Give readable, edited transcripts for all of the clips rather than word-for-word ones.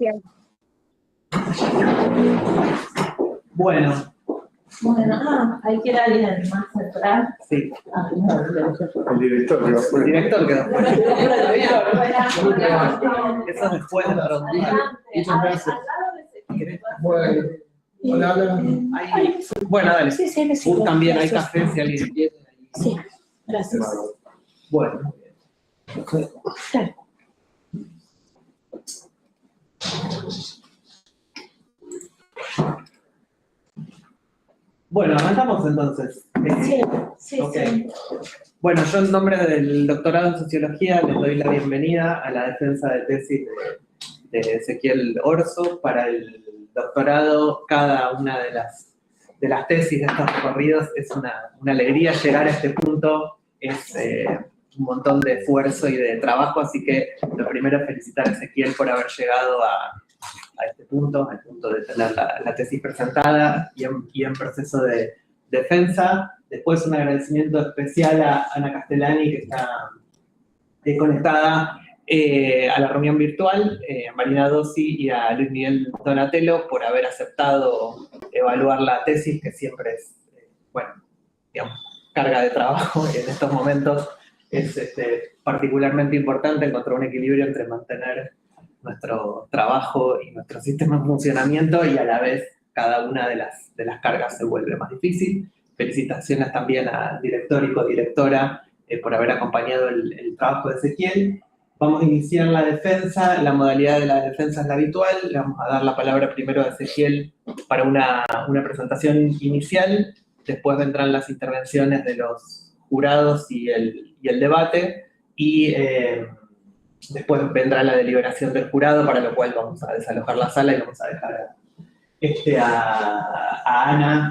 Bien. Bueno. Bueno, hay que ir a alguien más atrás. Sí. El director quedó fuera. El director quedó fuera. Bueno, Eso es después de la ronda. muchas gracias. Bueno, hola. Bueno, dale. Sí, sí, me sirve. También hay Gracias. café si alguien quiere. Sí, gracias. Bueno. Dale. Bueno, arrancamos entonces. Sí, Ok. sí. Bueno, yo en nombre del doctorado en Sociología les doy la bienvenida a la defensa de tesis de Ezequiel Orso. Para el doctorado, cada una de las tesis de estos recorridos es una alegría llegar a este punto. Es un montón de esfuerzo y de trabajo, así que lo primero es felicitar a Ezequiel por haber llegado a este punto, al punto de tener la tesis presentada y en proceso de defensa. Después un agradecimiento especial a Ana Castellani, que está conectada a la reunión virtual, a Marina Dossi y a Luis Miguel Donatello por haber aceptado evaluar la tesis, que siempre es, bueno, digamos, carga de trabajo en estos momentos. Es particularmente importante encontrar un equilibrio entre mantener nuestro trabajo y nuestro sistema en funcionamiento y a la vez cada una de las cargas se vuelve más difícil. Felicitaciones también al director y codirectora por haber acompañado el trabajo de Ezequiel. Vamos a iniciar la defensa. La modalidad de la defensa es la habitual. Le vamos a dar la palabra primero a Ezequiel para una presentación inicial. Después vendrán las intervenciones de los jurados y el debate. Y después vendrá la deliberación del jurado, para lo cual vamos a desalojar la sala y vamos a dejar a Ana,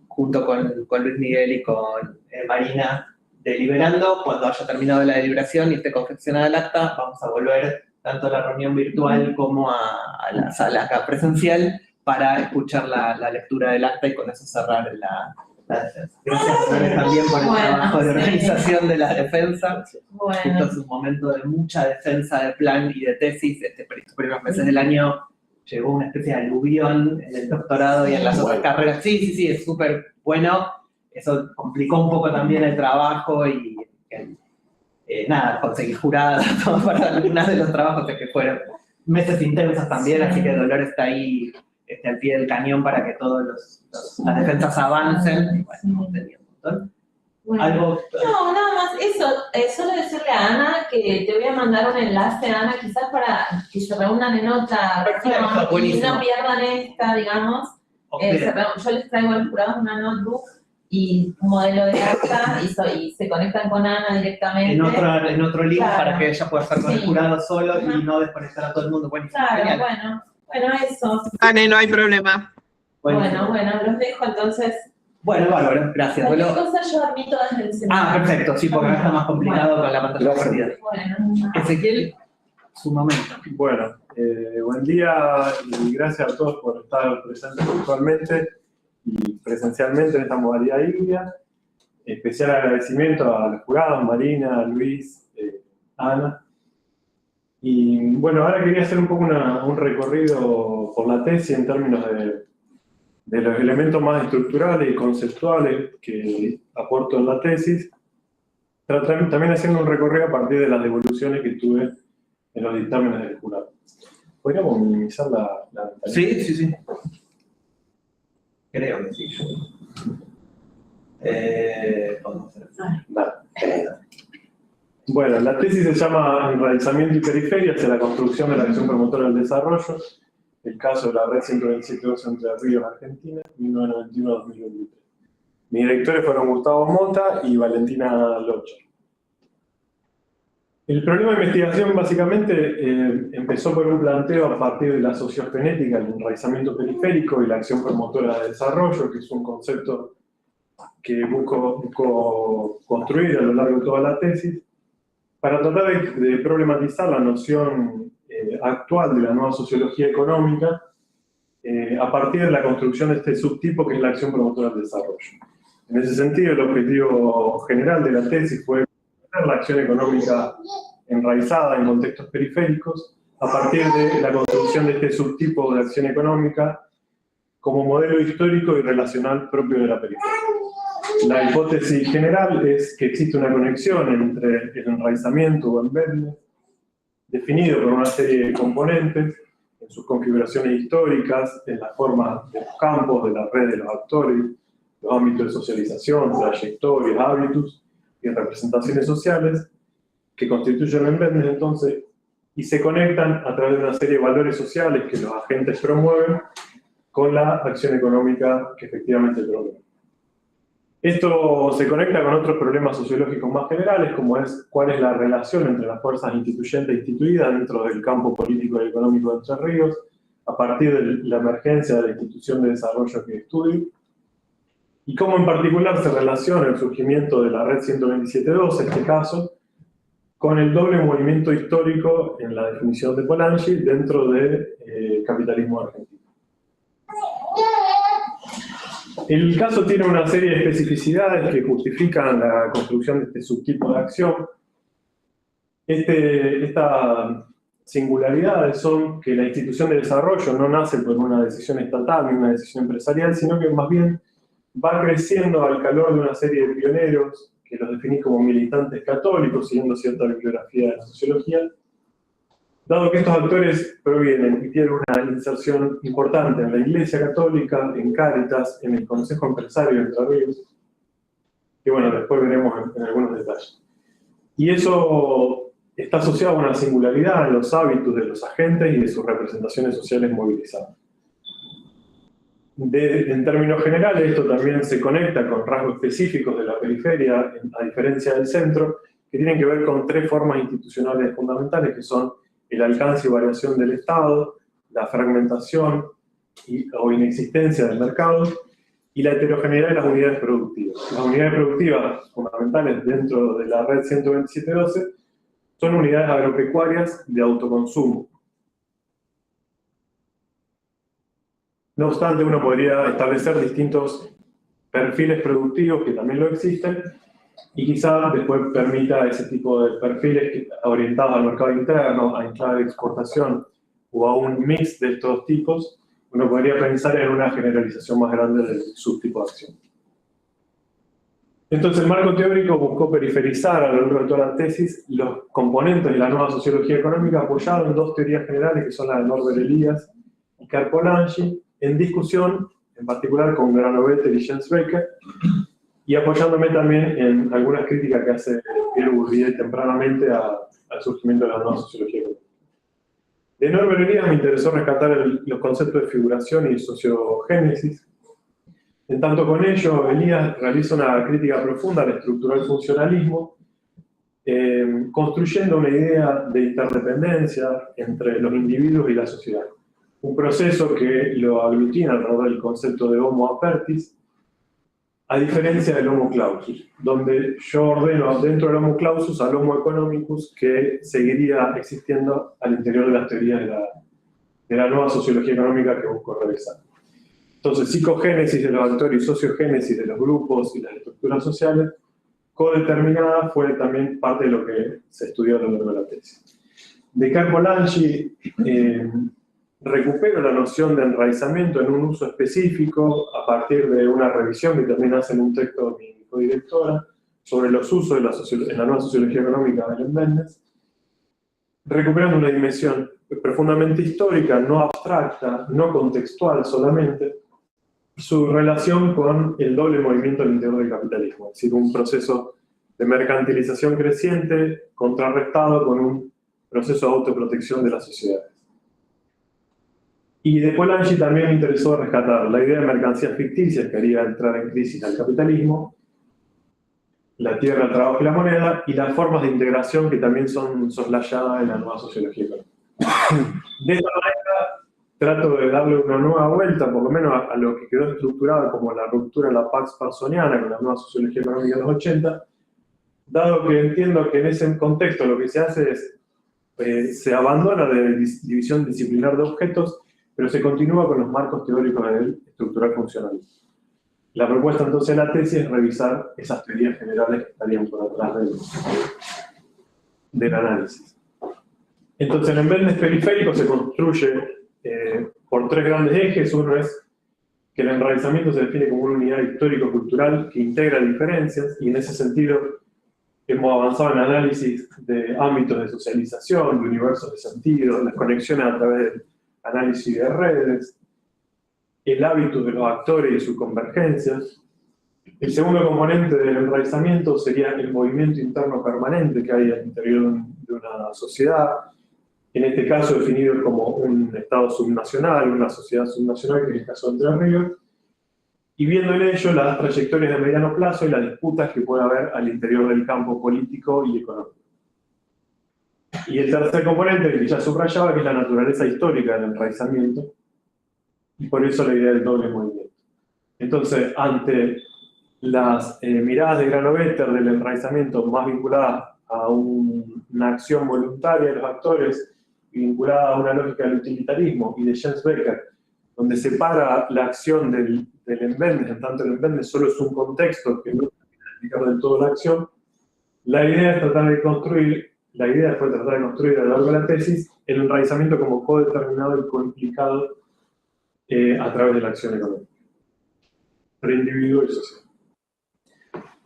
junto con Luis Miguel y con Marina, deliberando. Cuando haya terminado la deliberación y esté confeccionada el acta, vamos a volver tanto a la reunión virtual como a la sala acá presencial para escuchar la lectura del acta y con eso cerrar la defensa. Gracias también por el trabajo de organización de la defensa. Esto es un momento de mucha defensa de plan y de tesis. Por estos primeros meses del año llegó una especie de aluvión en el doctorado y en las otras carreras. Sí, es súper bueno. Eso complicó un poco también el trabajo y conseguí jurada para algunos de los trabajos que fueron meses intensos también, así que Dolores está ahí al pie del cañón para que todas las defensas avancen. Y bueno, teniendo un montón. Bueno. ¿Algo? No, nada más eso. Solo decirle a Ana que te voy a mandar un enlace, Ana, quizás para que se reúnan en otra reunión y no pierdan esta, digamos. Okay. Yo les traigo al jurado una notebook y un modelo de acta y se conectan con Ana directamente. En otro link, claro, para que ella pueda estar con el jurado solo y no desconectar a todo el mundo. Buenísimo. Claro, bueno, eso. Vale, no hay problema. Bueno, los dejo entonces. Bueno, bárbaro, gracias. Cualquier cosa yo admito desde el celular. Perfecto, sí, porque ahora está más complicado con la pantalla compartida. Bueno. Ezequiel, su momento. Bueno, buen día y gracias a todos por estar presentes virtualmente y presencialmente en esta modalidad híbrida. Especial agradecimiento a los jurados, Marina, Luis, Ana. Y bueno, ahora quería hacer un poco un recorrido por la tesis en términos de los elementos más estructurales y conceptuales que aporto en la tesis, pero también haciendo un recorrido a partir de las devoluciones que tuve en los dictámenes del jurado. ¿Podríamos minimizar la ventana? Sí. Creo que sí. Podemos hacer eso. Vale. Bueno, la tesis se llama Enraizamiento y periferia hacia la construcción de la acción promotora del desarrollo. El caso de la red 127.2 Entre Ríos, Argentina, 1991-2023. Mis directores fueron Gustavo Mota y Valentina Locha. El problema de investigación básicamente empezó por un planteo a partir de la sociogenética, el enraizamiento periférico y la acción promotora de desarrollo, que es un concepto que busco construir a lo largo de toda la tesis, para tratar de problematizar la noción actual de la nueva sociología económica a partir de la construcción de este subtipo que es la acción promotora del desarrollo. En ese sentido, el objetivo general de la tesis fue la acción económica enraizada en contextos periféricos a partir de la construcción de este subtipo de acción económica como modelo histórico y relacional propio de la periferia. La hipótesis general es que existe una conexión entre el enraizamiento o embeddedness, definido por una serie de componentes, en sus configuraciones históricas, en la forma de los campos, de la red de los actores, los ámbitos de socialización, trayectorias, hábitos y representaciones sociales, que constituyen el embeddedness entonces, y se conectan a través de una serie de valores sociales que los agentes promueven con la acción económica que efectivamente promueven. Esto se conecta con otros problemas sociológicos más generales, como es cuál es la relación entre las fuerzas instituyentes e instituidas dentro del campo político y económico de Entre Ríos, a partir de la emergencia de la institución de desarrollo que estudio, y cómo en particular se relaciona el surgimiento de la red 127.2, en este caso, con el doble movimiento histórico en la definición de Polanyi dentro del capitalismo argentino. El caso tiene una serie de especificidades que justifican la construcción de este subtipo de acción. Estas singularidades son que la institución de desarrollo no nace por una decisión estatal ni una decisión empresarial, sino que más bien va creciendo al calor de una serie de pioneros que los definís como militantes católicos, siguiendo cierta bibliografía de la sociología, dado que estos actores provienen y tienen una inserción importante en la Iglesia Católica, en Cáritas, en el Consejo Empresario de Entre Ríos, que bueno, después veremos en algunos detalles. Y eso está asociado a una singularidad en los hábitos de los agentes y de sus representaciones sociales movilizadas. En términos generales, esto también se conecta con rasgos específicos de la periferia, a diferencia del centro, que tienen que ver con tres formas institucionales fundamentales, que son el alcance y variación del Estado, la fragmentación o inexistencia del mercado, y la heterogeneidad de las unidades productivas. Las unidades productivas fundamentales dentro de la red 127.12 son unidades agropecuarias de autoconsumo. No obstante, uno podría establecer distintos perfiles productivos que también lo existen, y quizá después permita ese tipo de perfiles orientados al mercado interno, a enclave de exportación o a un mix de estos tipos, uno podría pensar en una generalización más grande del subtipo de acción. Entonces, el marco teórico buscó periferizar a lo largo de toda la tesis los componentes de la nueva sociología económica apoyado en dos teorías generales, que son la de Norbert Elias y Karl Polanyi, en discusión, en particular con Granovetter y Jens Becker, y apoyándome también en algunas críticas que hace Pierre Bourdieu tempranamente al surgimiento de la nueva sociología económica. De Norbert Elias me interesó rescatar los conceptos de figuración y sociogénesis. En tanto con ello, Elias realiza una crítica profunda al estructural funcionalismo, construyendo una idea de interdependencia entre los individuos y la sociedad. Un proceso que lo aglutina alrededor del concepto de homo apertis, a diferencia del homo clausus, donde yo ordeno dentro del homo clausus al homo economicus, que seguiría existiendo al interior de las teorías de la nueva sociología económica que busco realizar. Entonces, psicogénesis de los actores y sociogénesis de los grupos y las estructuras sociales, codeterminada, fue también parte de lo que se estudió a lo largo de la tesis. De Karl Polanyi recupero la noción de enraizamiento en un uso específico a partir de una revisión que también hace en un texto de mi codirectora sobre los usos en la nueva sociología económica del embeddedness, recuperando una dimensión profundamente histórica, no abstracta, no contextual solamente, su relación con el doble movimiento al interior del capitalismo, es decir, un proceso de mercantilización creciente contrarrestado con un proceso de autoprotección de las sociedades. Y de Polanyi también me interesó rescatar la idea de mercancías ficticias que haría entrar en crisis al capitalismo, la tierra, el trabajo y la moneda, y las formas de integración que también son soslayadas en la nueva sociología económica. De esta manera trato de darle una nueva vuelta, por lo menos a lo que quedó estructurado como la ruptura de la Pax Parsoniana con la nueva sociología económica de los 80, dado que entiendo que en ese contexto lo que se hace es se abandona de división disciplinar de objetos, pero se continúa con los marcos teóricos del estructural funcionalismo. La propuesta entonces de la tesis es revisar esas teorías generales que estarían por atrás del análisis. Entonces, el envendes periférico se construye por tres grandes ejes. Uno es que el enraizamiento se define como una unidad histórico-cultural que integra diferencias, y en ese sentido hemos avanzado en análisis de ámbitos de socialización, de universos de sentido, las conexiones a través del análisis de redes, el hábito de los actores y sus convergencias. El segundo componente del enraizamiento sería el movimiento interno permanente que hay al interior de una sociedad, en este caso definido como un estado subnacional, una sociedad subnacional, que es el caso de Entre Ríos, y viendo en ello las trayectorias de mediano plazo y las disputas que puede haber al interior del campo político y económico. Y el tercer componente, que ya subrayaba, que es la naturaleza histórica del enraizamiento, y por eso la idea del doble movimiento. Entonces, ante las miradas de Granovetter del enraizamiento más vinculadas a una acción voluntaria de los actores, vinculada a una lógica del utilitarismo, y de James Becker, donde separa la acción del envendes, en tanto el envendes solo es un contexto que no termina de explicar del todo la acción, la idea fue tratar de construir a lo largo de la tesis el enraizamiento como codeterminado y coimplicado a través de la acción económica, entre individuo y social.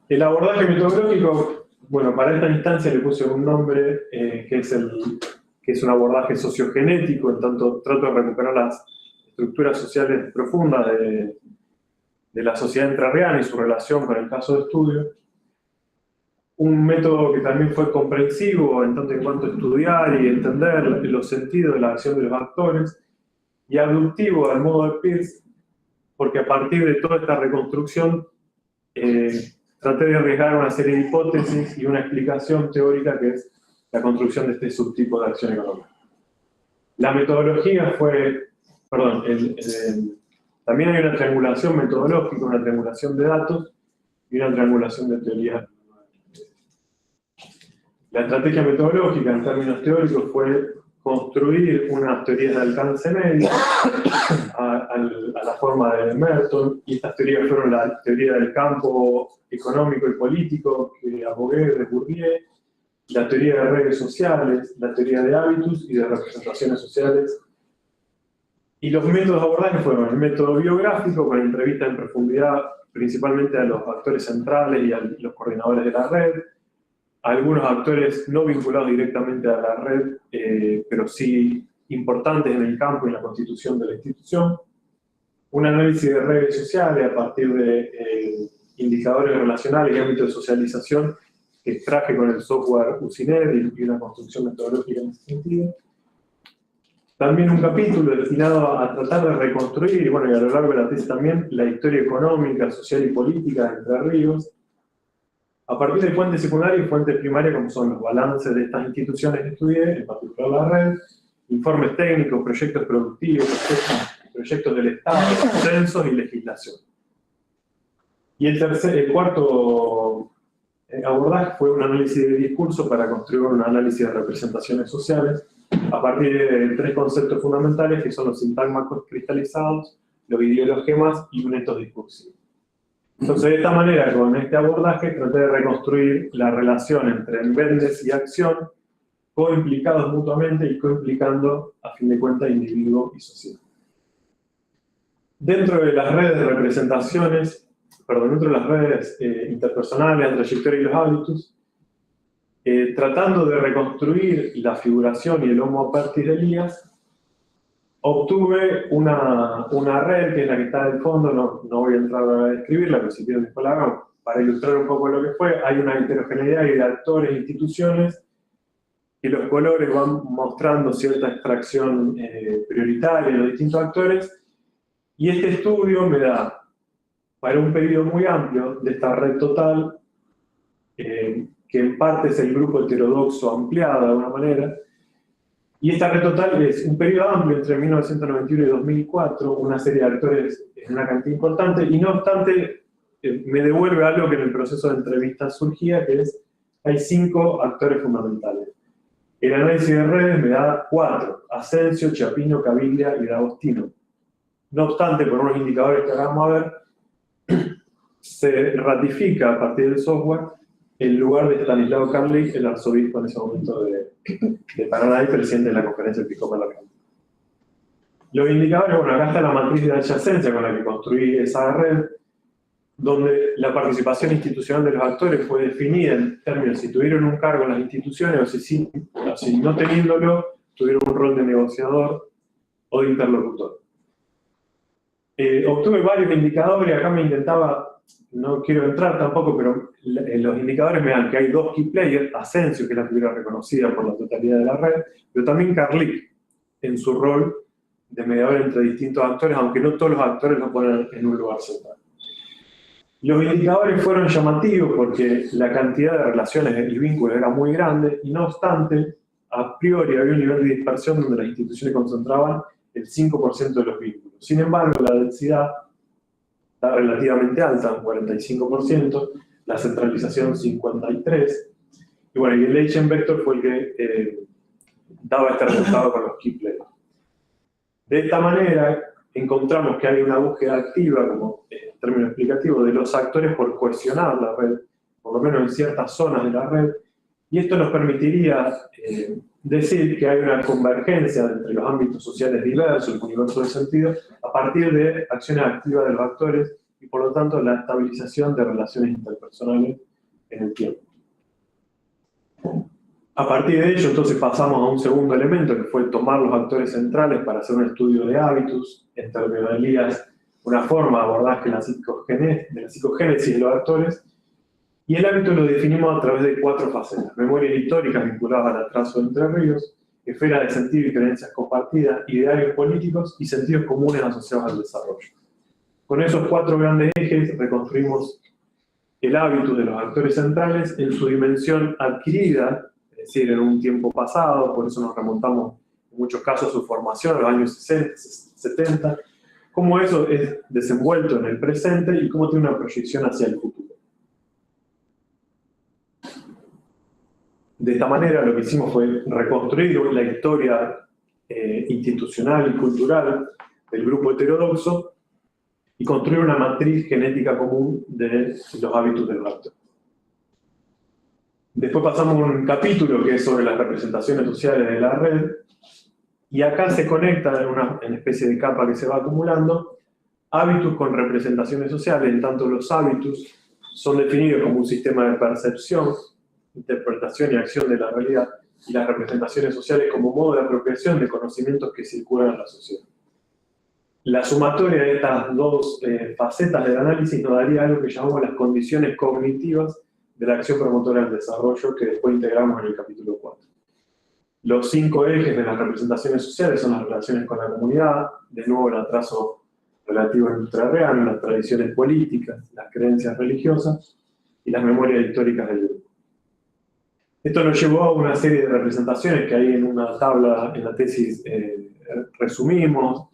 El abordaje metodológico, bueno, para esta instancia le puse un nombre que es un abordaje sociogenético, en tanto trato de recuperar las estructuras sociales profundas de la sociedad entrerriana y su relación con el caso de estudio. Un método que también fue comprensivo en tanto en cuanto estudiar y entender los sentidos de la acción de los actores, y abductivo al modo de Peirce, porque a partir de toda esta reconstrucción traté de arriesgar una serie de hipótesis y una explicación teórica que es la construcción de este subtipo de acción económica. La metodología fue, también hay una triangulación metodológica, una triangulación de datos y una triangulación de teoría. La estrategia metodológica en términos teóricos fue construir unas teorías de alcance medio a la forma de Merton, y estas teorías fueron la teoría del campo económico y político que abogué de Bourdieu, la teoría de redes sociales, la teoría de hábitos y de representaciones sociales. Y los métodos de abordaje fueron el método biográfico, con entrevistas en profundidad principalmente a los actores centrales y a los coordinadores de la red, algunos actores no vinculados directamente a la red, pero sí importantes en el campo y en la constitución de la institución. Un análisis de redes sociales a partir de indicadores relacionales y ámbitos de socialización que extraje con el software UCINED y una construcción metodológica en ese sentido. También un capítulo destinado a tratar de reconstruir, y a lo largo de la tesis también, la historia económica, social y política de Entre Ríos, a partir de fuentes secundarias y fuentes primarias, como son los balances de estas instituciones que estudié, en particular la red, informes técnicos, proyectos productivos, proyectos del Estado, censos y legislación. Y el cuarto abordaje fue un análisis de discurso para construir un análisis de representaciones sociales a partir de tres conceptos fundamentales que son los sintagmas cristalizados, los ideologemas y un etos discursivo. Entonces, de esta manera, con este abordaje, traté de reconstruir la relación entre envendes y acción, coimplicados mutuamente y coimplicando, a fin de cuentas, individuo y sociedad. Dentro de las redes de representaciones, dentro de las redes interpersonales, la trayectoria y los hábitos, tratando de reconstruir la figuración y el homo apertis de Elías, obtuve una red que es la que está del fondo, no voy a entrar a describirla, pero si quieren después la hago, para ilustrar un poco lo que fue. Hay una heterogeneidad de actores e instituciones, y los colores van mostrando cierta extracción prioritaria de los distintos actores, y este estudio me da, para un periodo muy amplio de esta red total, que en parte es el grupo heterodoxo ampliado de alguna manera, y esta red total es un periodo amplio entre 1991 y 2004, una serie de actores en una cantidad importante, y no obstante me devuelve algo que en el proceso de entrevistas surgía, que es, hay 5 actores fundamentales. El análisis de redes me da 4, Asensio, Chiapino, Caviglia y D'Agostino. No obstante, por unos indicadores que ahora vamos a ver, se ratifica a partir del software en lugar de Stanislao Karlik, el arzobispo en ese momento de Paraná y presidente de la Conferencia Episcopal Local. Los indicadores, bueno, acá está la matriz de adyacencia con la que construí esa red, donde la participación institucional de los actores fue definida en términos si tuvieron un cargo en las instituciones o si no teniéndolo, tuvieron un rol de negociador o de interlocutor. Obtuve varios indicadores, acá me intentaba, no quiero entrar tampoco, pero los indicadores me dan que hay dos key players, Asensio, que es la figura reconocida por la totalidad de la red, pero también Karlik, en su rol de mediador entre distintos actores, aunque no todos los actores lo ponen en un lugar central. Los indicadores fueron llamativos porque la cantidad de relaciones y vínculos era muy grande, y no obstante, a priori había un nivel de dispersión donde las instituciones concentraban el 5% de los vínculos. Sin embargo, la densidad está relativamente alta, un 45%, la centralización 53%, y bueno, y el Eigenvector fue el que daba este resultado con los key players. De esta manera, encontramos que hay una búsqueda activa, como en términos explicativos, de los actores por cohesionar la red, por lo menos en ciertas zonas de la red, y esto nos permitiría decir que hay una convergencia entre los ámbitos sociales diversos, el universo de sentido, a partir de acciones activas de los actores y por lo tanto la estabilización de relaciones interpersonales en el tiempo. A partir de ello, entonces pasamos a un segundo elemento, que fue tomar los actores centrales para hacer un estudio de hábitus, en términos de Elías, una forma de abordaje de la psicogénesis de los actores, y el hábito lo definimos a través de 4 facetas: memorias históricas vinculadas al atraso de Entre Ríos, esfera de sentido y creencias compartidas, idearios políticos y sentidos comunes asociados al desarrollo. Con esos 4 grandes ejes reconstruimos el hábito de los actores centrales en su dimensión adquirida, es decir, en un tiempo pasado, por eso nos remontamos en muchos casos a su formación, a los años 60, 70, cómo eso es desenvuelto en el presente y cómo tiene una proyección hacia el futuro. De esta manera lo que hicimos fue reconstruir la historia institucional y cultural del grupo heterodoxo y construir una matriz genética común de los hábitos de los actores. Después pasamos a un capítulo que es sobre las representaciones sociales de la red, y acá se conecta en una especie de capa que se va acumulando hábitos con representaciones sociales, en tanto los hábitos son definidos como un sistema de percepción, interpretación y acción de la realidad, y las representaciones sociales como modo de apropiación de conocimientos que circulan en la sociedad. La sumatoria de estas dos facetas del análisis nos daría algo que llamamos las condiciones cognitivas de la acción promotora del desarrollo, que después integramos en el capítulo 4. Los 5 ejes de las representaciones sociales son las relaciones con la comunidad, de nuevo el atraso relativo al ultrarreal, las tradiciones políticas, las creencias religiosas y las memorias históricas del grupo. Esto nos llevó a una serie de representaciones que ahí en una tabla en la tesis resumimos,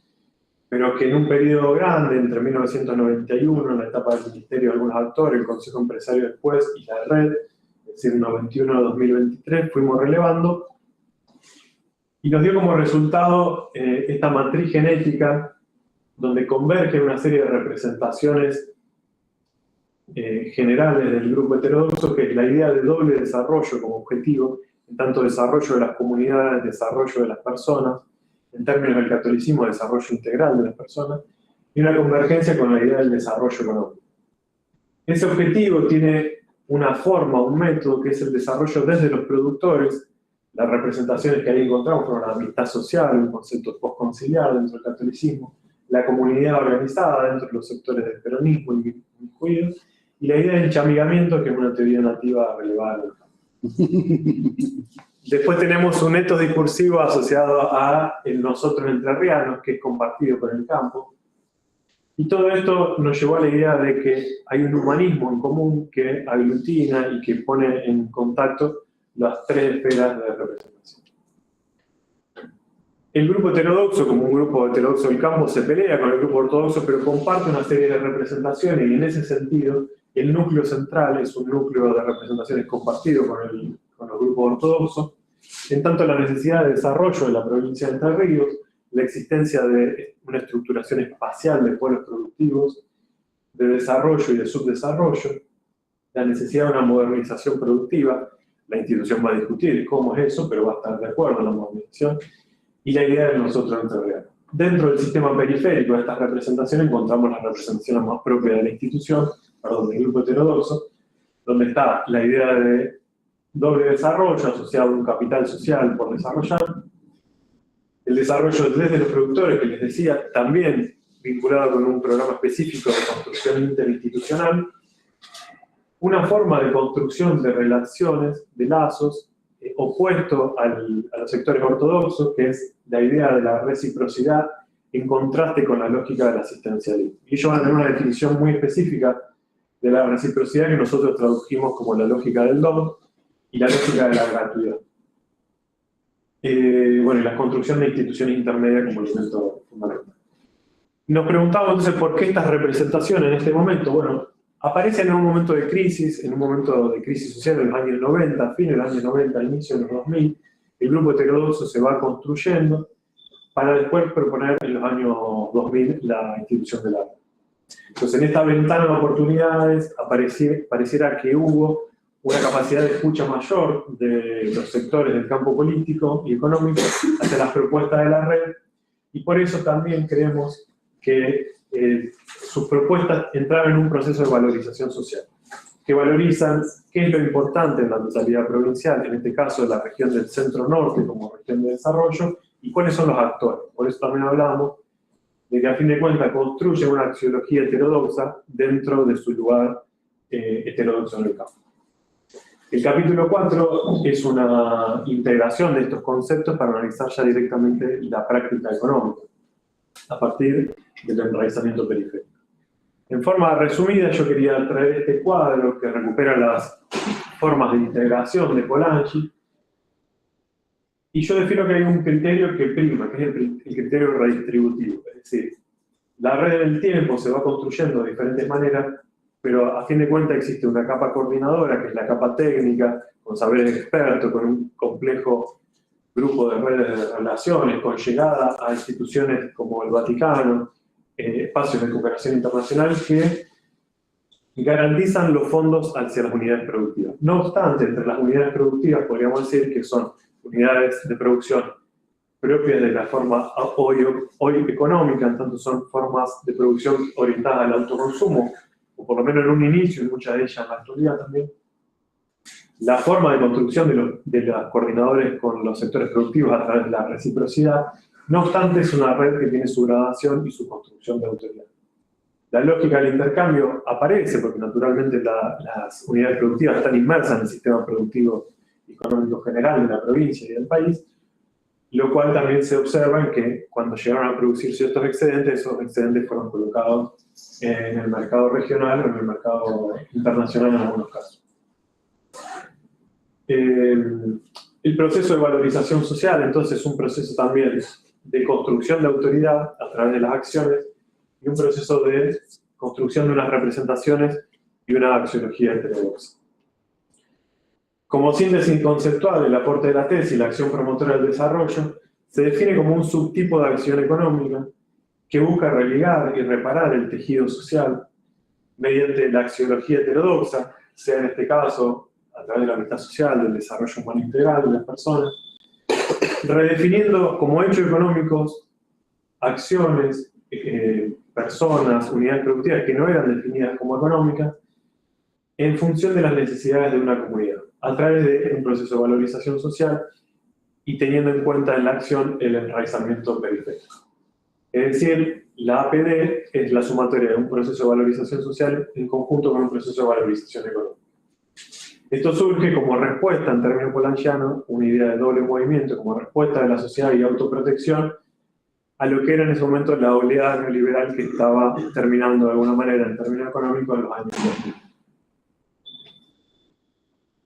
pero que en un periodo grande, entre 1991, en la etapa del Ministerio de algunos actores, el Consejo Empresario después y la red, es decir, 91 a 2023, fuimos relevando, y nos dio como resultado esta matriz genética donde convergen una serie de representaciones generales del grupo heterodoxo, que es la idea de doble desarrollo como objetivo, en tanto desarrollo de las comunidades, desarrollo de las personas, en términos del catolicismo, desarrollo integral de las personas, y una convergencia con la idea del desarrollo económico. Ese objetivo tiene una forma, un método, que es el desarrollo desde los productores. Las representaciones que ahí encontramos fueron la amistad social, un concepto postconciliar dentro del catolicismo, la comunidad organizada dentro de los sectores del peronismo incluidos, y la idea del chamigamiento, que es una teoría nativa relevada. Después tenemos un etos discursivo asociado a el nosotros entrerrianos, que es compartido con el campo. Y todo esto nos llevó a la idea de que hay un humanismo en común que aglutina y que pone en contacto las 3 esferas de representación. El grupo heterodoxo, como un grupo heterodoxo del campo, se pelea con el grupo ortodoxo, pero comparte una serie de representaciones, y en ese sentido, el núcleo central es un núcleo de representaciones compartido con los grupos ortodoxos, en tanto la necesidad de desarrollo de la provincia de Entre Ríos, la existencia de una estructuración espacial de pueblos productivos, de desarrollo y de subdesarrollo, la necesidad de una modernización productiva. La institución va a discutir cómo es eso, pero va a estar de acuerdo en la modernización, y la idea de nosotros entregar. Dentro del sistema periférico de estas representaciones encontramos las representaciones más propias de la institución, del grupo heterodoxo, donde está la idea de doble desarrollo asociado a un capital social por desarrollar, el desarrollo desde los productores, que les decía, también vinculado con un programa específico de construcción interinstitucional, una forma de construcción de relaciones, de lazos, opuesto a los sectores ortodoxos, que es la idea de la reciprocidad en contraste con la lógica del asistencialismo. Y ellos van a tener una definición muy específica de la reciprocidad que nosotros tradujimos como la lógica del don y la lógica de la gratuidad. Bueno, y la construcción de instituciones intermedias como elemento fundamental. Nos preguntamos entonces por qué estas representaciones en este momento. Bueno, aparecen en un momento de crisis social en los años 90, fines de los años 90, inicio de los 2000. El grupo heterodoxo se va construyendo para después proponer en los años 2000 la institución del arte. Entonces, en esta ventana de oportunidades pareciera que hubo una capacidad de escucha mayor de los sectores del campo político y económico hacia las propuestas de la red, y por eso también creemos que sus propuestas entraron en un proceso de valorización social, que valorizan qué es lo importante en la totalidad provincial, en este caso la región del centro-norte como región de desarrollo, y cuáles son los actores. Por eso también hablamos de que a fin de cuentas construyen una axiología heterodoxa dentro de su lugar heterodoxo en el campo. El capítulo 4 es una integración de estos conceptos para analizar ya directamente la práctica económica, a partir del enraizamiento periférico. En forma resumida, yo quería traer este cuadro que recupera las formas de integración de Polanyi, y yo defino que hay un criterio que prima, que es el criterio redistributivo. Es decir, la red del tiempo se va construyendo de diferentes maneras, pero a fin de cuentas existe una capa coordinadora, que es la capa técnica, con saberes expertos, con un complejo grupo de redes de relaciones, con llegada a instituciones como el Vaticano, espacios de cooperación internacional que garantizan los fondos hacia las unidades productivas. No obstante, entre las unidades productivas podríamos decir que son unidades de producción propias de la forma hoy económica, en tanto son formas de producción orientadas al autoconsumo, o por lo menos en un inicio, y muchas de ellas en la actualidad también. La forma de construcción de los coordinadores con los sectores productivos a través de la reciprocidad, no obstante, es una red que tiene su gradación y su construcción de autoridad. La lógica del intercambio aparece porque naturalmente las unidades productivas están inmersas en el sistema productivo económico general de la provincia y del país, lo cual también se observa en que cuando llegaron a producir ciertos excedentes, esos excedentes fueron colocados en el mercado regional o en el mercado internacional en algunos casos. El proceso de valorización social, entonces, es un proceso también de construcción de autoridad a través de las acciones y un proceso de construcción de unas representaciones y una axiología heterodoxa. Como síntesis conceptual, el aporte de la tesis, la acción promotora del desarrollo, se define como un subtipo de acción económica que busca religar y reparar el tejido social mediante la axiología heterodoxa, sea en este caso a través de la amistad social, del desarrollo humano integral de las personas, redefiniendo como hechos económicos acciones, personas, unidades productivas que no eran definidas como económicas, en función de las necesidades de una comunidad, a través de un proceso de valorización social y teniendo en cuenta en la acción el enraizamiento periférico. Es decir, la APD es la sumatoria de un proceso de valorización social en conjunto con un proceso de valorización económica. Esto surge como respuesta, en términos polanyianos, una idea de doble movimiento, como respuesta de la sociedad y autoprotección a lo que era en ese momento la oleada neoliberal que estaba terminando de alguna manera en términos económicos en los años 2000.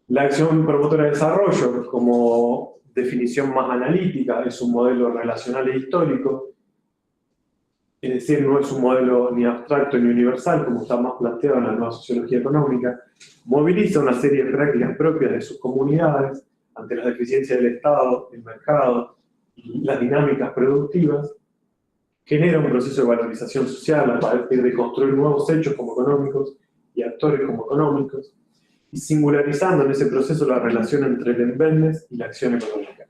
La acción promotora de desarrollo, como definición más analítica, es un modelo relacional e histórico, es decir, no es un modelo ni abstracto ni universal, como está más planteado en la nueva sociología económica, moviliza una serie de prácticas propias de sus comunidades ante las deficiencias del Estado, el mercado y las dinámicas productivas, genera un proceso de valorización social a partir de construir nuevos hechos como económicos y actores como económicos, y singularizando en ese proceso la relación entre el embedness y la acción económica.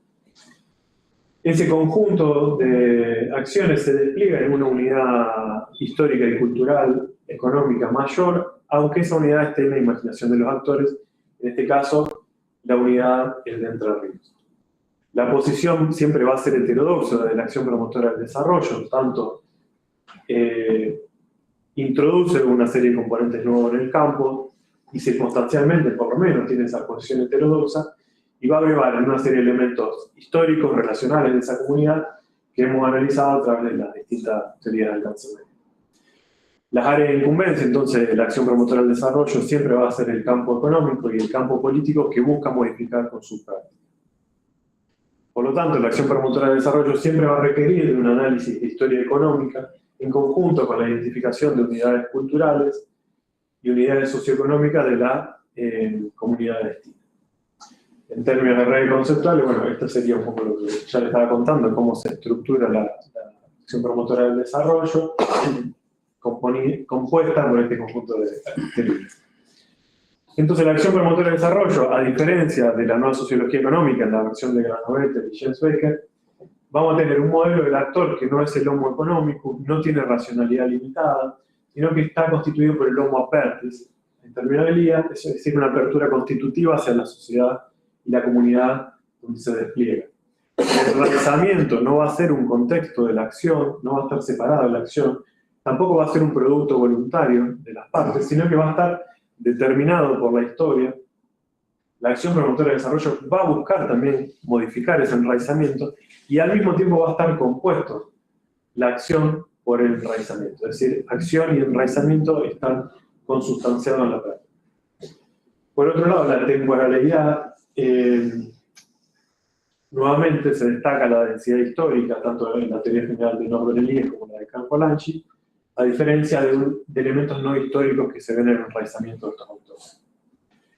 Ese conjunto de acciones se despliega en una unidad histórica y cultural, económica mayor, aunque esa unidad esté en la imaginación de los actores, en este caso, la unidad es de Entre Ríos. La posición siempre va a ser heterodoxa de la acción promotora del desarrollo, tanto introduce una serie de componentes nuevos en el campo y circunstancialmente, por lo menos, tiene esa posición heterodoxa y va a brevar en una serie de elementos históricos, relacionales de esa comunidad que hemos analizado a través de las distintas teorías de alcance medio. Las áreas de incumbencia, entonces, de la acción promotora del desarrollo siempre va a ser el campo económico y el campo político que busca modificar con su práctica. Por lo tanto, la acción promotora del desarrollo siempre va a requerir de un análisis de historia económica en conjunto con la identificación de unidades culturales y unidades socioeconómicas de la comunidad de destino. En términos de redes conceptuales, bueno, esto sería un poco lo que ya les estaba contando, cómo se estructura la acción promotora del desarrollo, compuesta por este conjunto de teorías. Entonces, la acción promotora del desarrollo, a diferencia de la nueva sociología económica, en la versión de Granovetter y Jens Becker, vamos a tener un modelo del actor que no es el homo económico, no tiene racionalidad limitada, sino que está constituido por el homo apertis, en terminología, es decir, una apertura constitutiva hacia la sociedad y la comunidad donde se despliega. El realizamiento no va a ser un contexto de la acción, no va a estar separado de la acción, tampoco va a ser un producto voluntario de las partes, sino que va a estar determinado por la historia. La acción promotora de desarrollo va a buscar también modificar ese enraizamiento y al mismo tiempo va a estar compuesto la acción por el enraizamiento. Es decir, acción y enraizamiento están consustanciados en la práctica. Por otro lado, la temporalidad, nuevamente se destaca la densidad histórica, tanto en la teoría general de Norbert Elias como en la de Campolanchi, a diferencia de elementos no históricos que se ven en el enraizamiento de estos autores.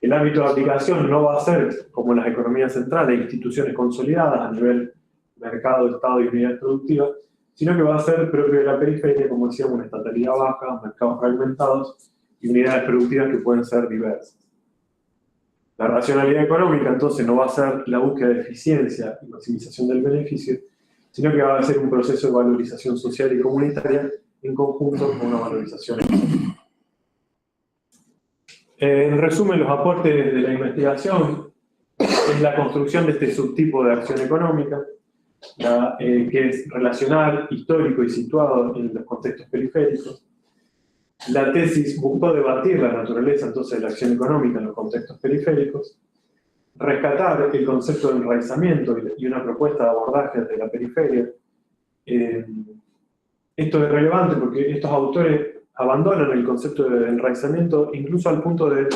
El ámbito de aplicación no va a ser, como en las economías centrales, instituciones consolidadas a nivel mercado, Estado y unidades productivas, sino que va a ser propio de la periferia, como decíamos, una estatalidad baja, mercados fragmentados y unidades productivas que pueden ser diversas. La racionalidad económica, entonces, no va a ser la búsqueda de eficiencia y maximización del beneficio, sino que va a ser un proceso de valorización social y comunitaria en conjunto con una valorización económica. En resumen, los aportes de la investigación es la construcción de este subtipo de acción económica, que es relacional, histórico y situado en los contextos periféricos. La tesis buscó debatir la naturaleza entonces de la acción económica en los contextos periféricos, rescatar el concepto de enraizamiento y una propuesta de abordaje de la periferia. Esto es relevante porque estos autores abandonan el concepto de enraizamiento incluso al punto de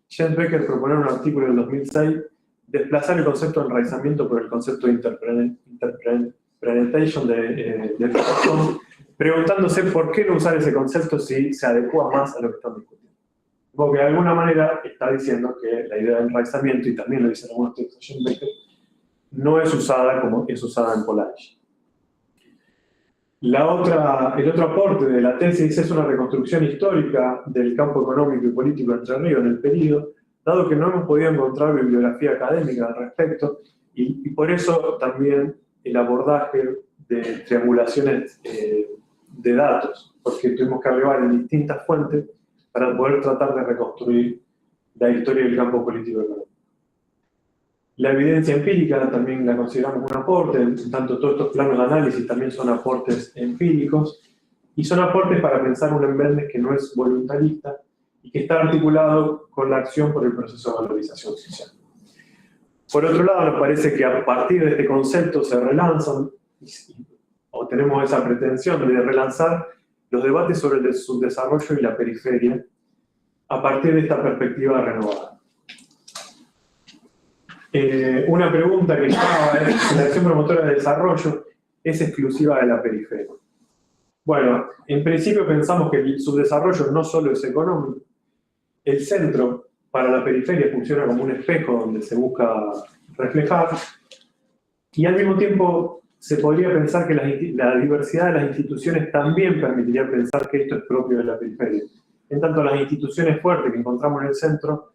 Jens Becker proponer un artículo del 2006 desplazar el concepto de enraizamiento por el concepto de interpretation de Foucault, preguntándose por qué no usar ese concepto si se adecua más a lo que están discutiendo. Porque de alguna manera está diciendo que la idea de enraizamiento, y también lo dicen algunos textos de Jens Becker, no es usada como es usada en Polanyi. El otro aporte de la tesis es una reconstrucción histórica del campo económico y político de Entre Ríos en el periodo, dado que no hemos podido encontrar bibliografía académica al respecto, y por eso también el abordaje de triangulaciones de datos, porque tuvimos que arribar en distintas fuentes para poder tratar de reconstruir la historia del campo político económico. La evidencia empírica también la consideramos un aporte, en tanto todos estos planos de análisis también son aportes empíricos, y son aportes para pensar un embedness que no es voluntarista y que está articulado con la acción por el proceso de valorización social. Por otro lado, nos parece que a partir de este concepto se relanzan, o tenemos esa pretensión de relanzar los debates sobre el subdesarrollo y la periferia a partir de esta perspectiva renovada. Una pregunta que estaba es: ¿la acción promotora de desarrollo es exclusiva de la periferia? Bueno, en principio pensamos que el subdesarrollo no solo es económico. El centro para la periferia funciona como un espejo donde se busca reflejar, y al mismo tiempo se podría pensar que la diversidad de las instituciones también permitiría pensar que esto es propio de la periferia. En tanto, las instituciones fuertes que encontramos en el centro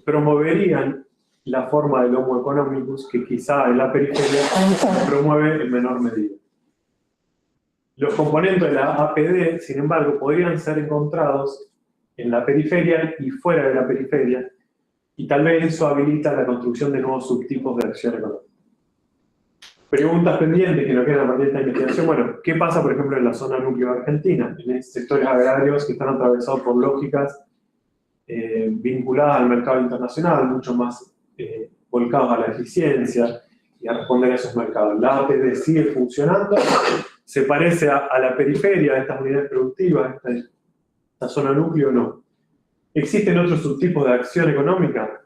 promoverían la forma del Homo economicus que quizá en la periferia se promueve en menor medida. Los componentes de la APD, sin embargo, podrían ser encontrados en la periferia y fuera de la periferia, y tal vez eso habilita la construcción de nuevos subtipos de acción económica. Preguntas pendientes que nos quedan a partir de esta investigación. Bueno, ¿qué pasa, por ejemplo, en la zona núcleo de Argentina? En sectores agrarios que están atravesados por lógicas vinculadas al mercado internacional, mucho más volcados a la eficiencia y a responder a esos mercados. La APD sigue funcionando, se parece a la periferia, a estas unidades productivas, esta zona núcleo no. ¿Existen otros subtipos de acción económica,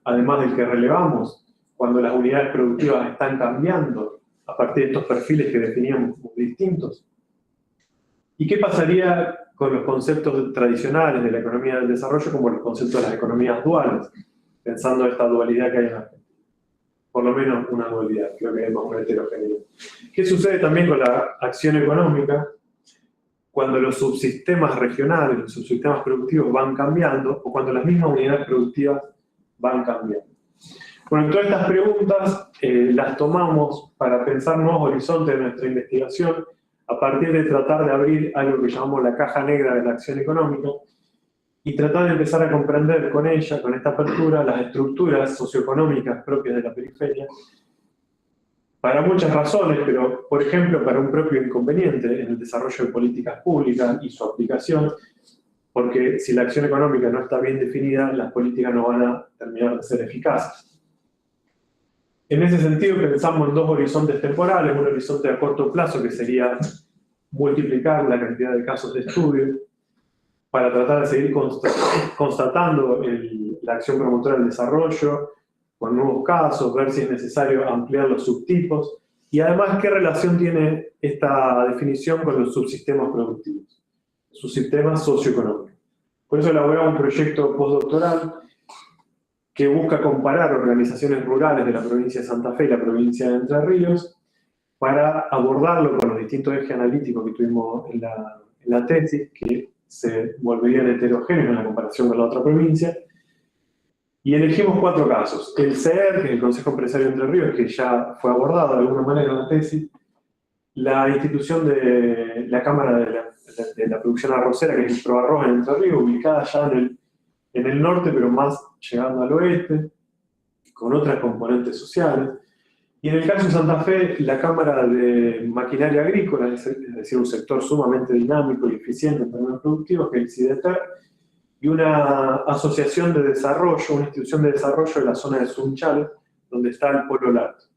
además del que relevamos, cuando las unidades productivas están cambiando a partir de estos perfiles que definíamos como distintos? ¿Y qué pasaría con los conceptos tradicionales de la economía del desarrollo como los conceptos de las economías duales, pensando esta dualidad que hay en Argentina? Por lo menos una dualidad, creo que hay más una heterogeneidad. ¿Qué sucede también con la acción económica cuando los subsistemas regionales, los subsistemas productivos van cambiando o cuando las mismas unidades productivas van cambiando? Bueno, todas estas preguntas las tomamos para pensar nuevos horizontes de nuestra investigación a partir de tratar de abrir algo que llamamos la caja negra de la acción económica y tratar de empezar a comprender con ella, con esta apertura, las estructuras socioeconómicas propias de la periferia, para muchas razones, pero por ejemplo para un propio inconveniente en el desarrollo de políticas públicas y su aplicación, porque si la acción económica no está bien definida, las políticas no van a terminar de ser eficaces. En ese sentido pensamos en dos horizontes temporales, un horizonte a corto plazo que sería multiplicar la cantidad de casos de estudio para tratar de seguir constatando la acción promotora del desarrollo con nuevos casos, ver si es necesario ampliar los subtipos y además qué relación tiene esta definición con los subsistemas productivos, subsistemas socioeconómicos. Por eso elaboramos un proyecto postdoctoral que busca comparar organizaciones rurales de la provincia de Santa Fe y la provincia de Entre Ríos para abordarlo con los distintos ejes analíticos que tuvimos en la tesis, que se volverían heterogéneos en la comparación con la otra provincia. Y elegimos 4 casos. El CER, que es el Consejo Empresario de Entre Ríos, que ya fue abordado de alguna manera en la tesis, la institución de la Cámara de la Producción Arrocera, que es el Proarroz en Entre Ríos, ubicada ya en el norte, pero más llegando al oeste, con otras componentes sociales. Y en el caso de Santa Fe, la Cámara de Maquinaria Agrícola, es decir, un sector sumamente dinámico y eficiente en términos productivos, que es el CIDETER, y una asociación de desarrollo, una institución de desarrollo de la zona de Sunchal, donde está el Polo Lácteo.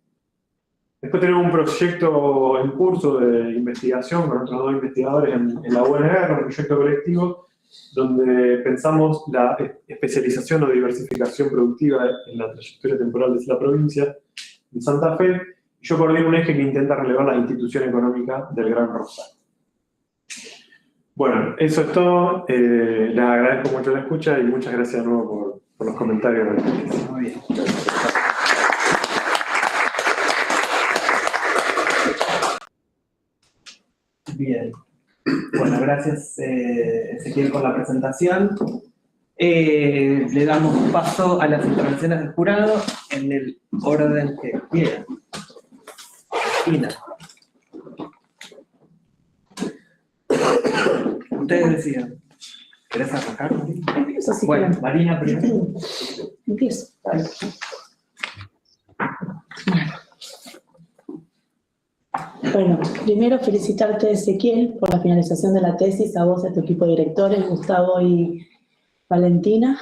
Después tenemos un proyecto en curso de investigación con otros 2 investigadores en la UNR, un proyecto colectivo, donde pensamos la especialización o diversificación productiva en la trayectoria temporal de la provincia de Santa Fe. Yo coordino un eje que intenta relevar la institución económica del Gran Rosario. Bueno, eso es todo. Les agradezco mucho la escucha y muchas gracias de nuevo por los comentarios. Muy bien. Bien. Bueno, gracias Ezequiel por la presentación. Le damos paso a las intervenciones del jurado en el orden que quieran. Ina. Ustedes deciden. ¿Querés arrancar, Marina? Empiezo si Bueno, quieren. Marina primero. Empiezo. Bueno, primero felicitarte, Ezequiel, por la finalización de la tesis, a vos y a tu equipo de directores, Gustavo y Valentina.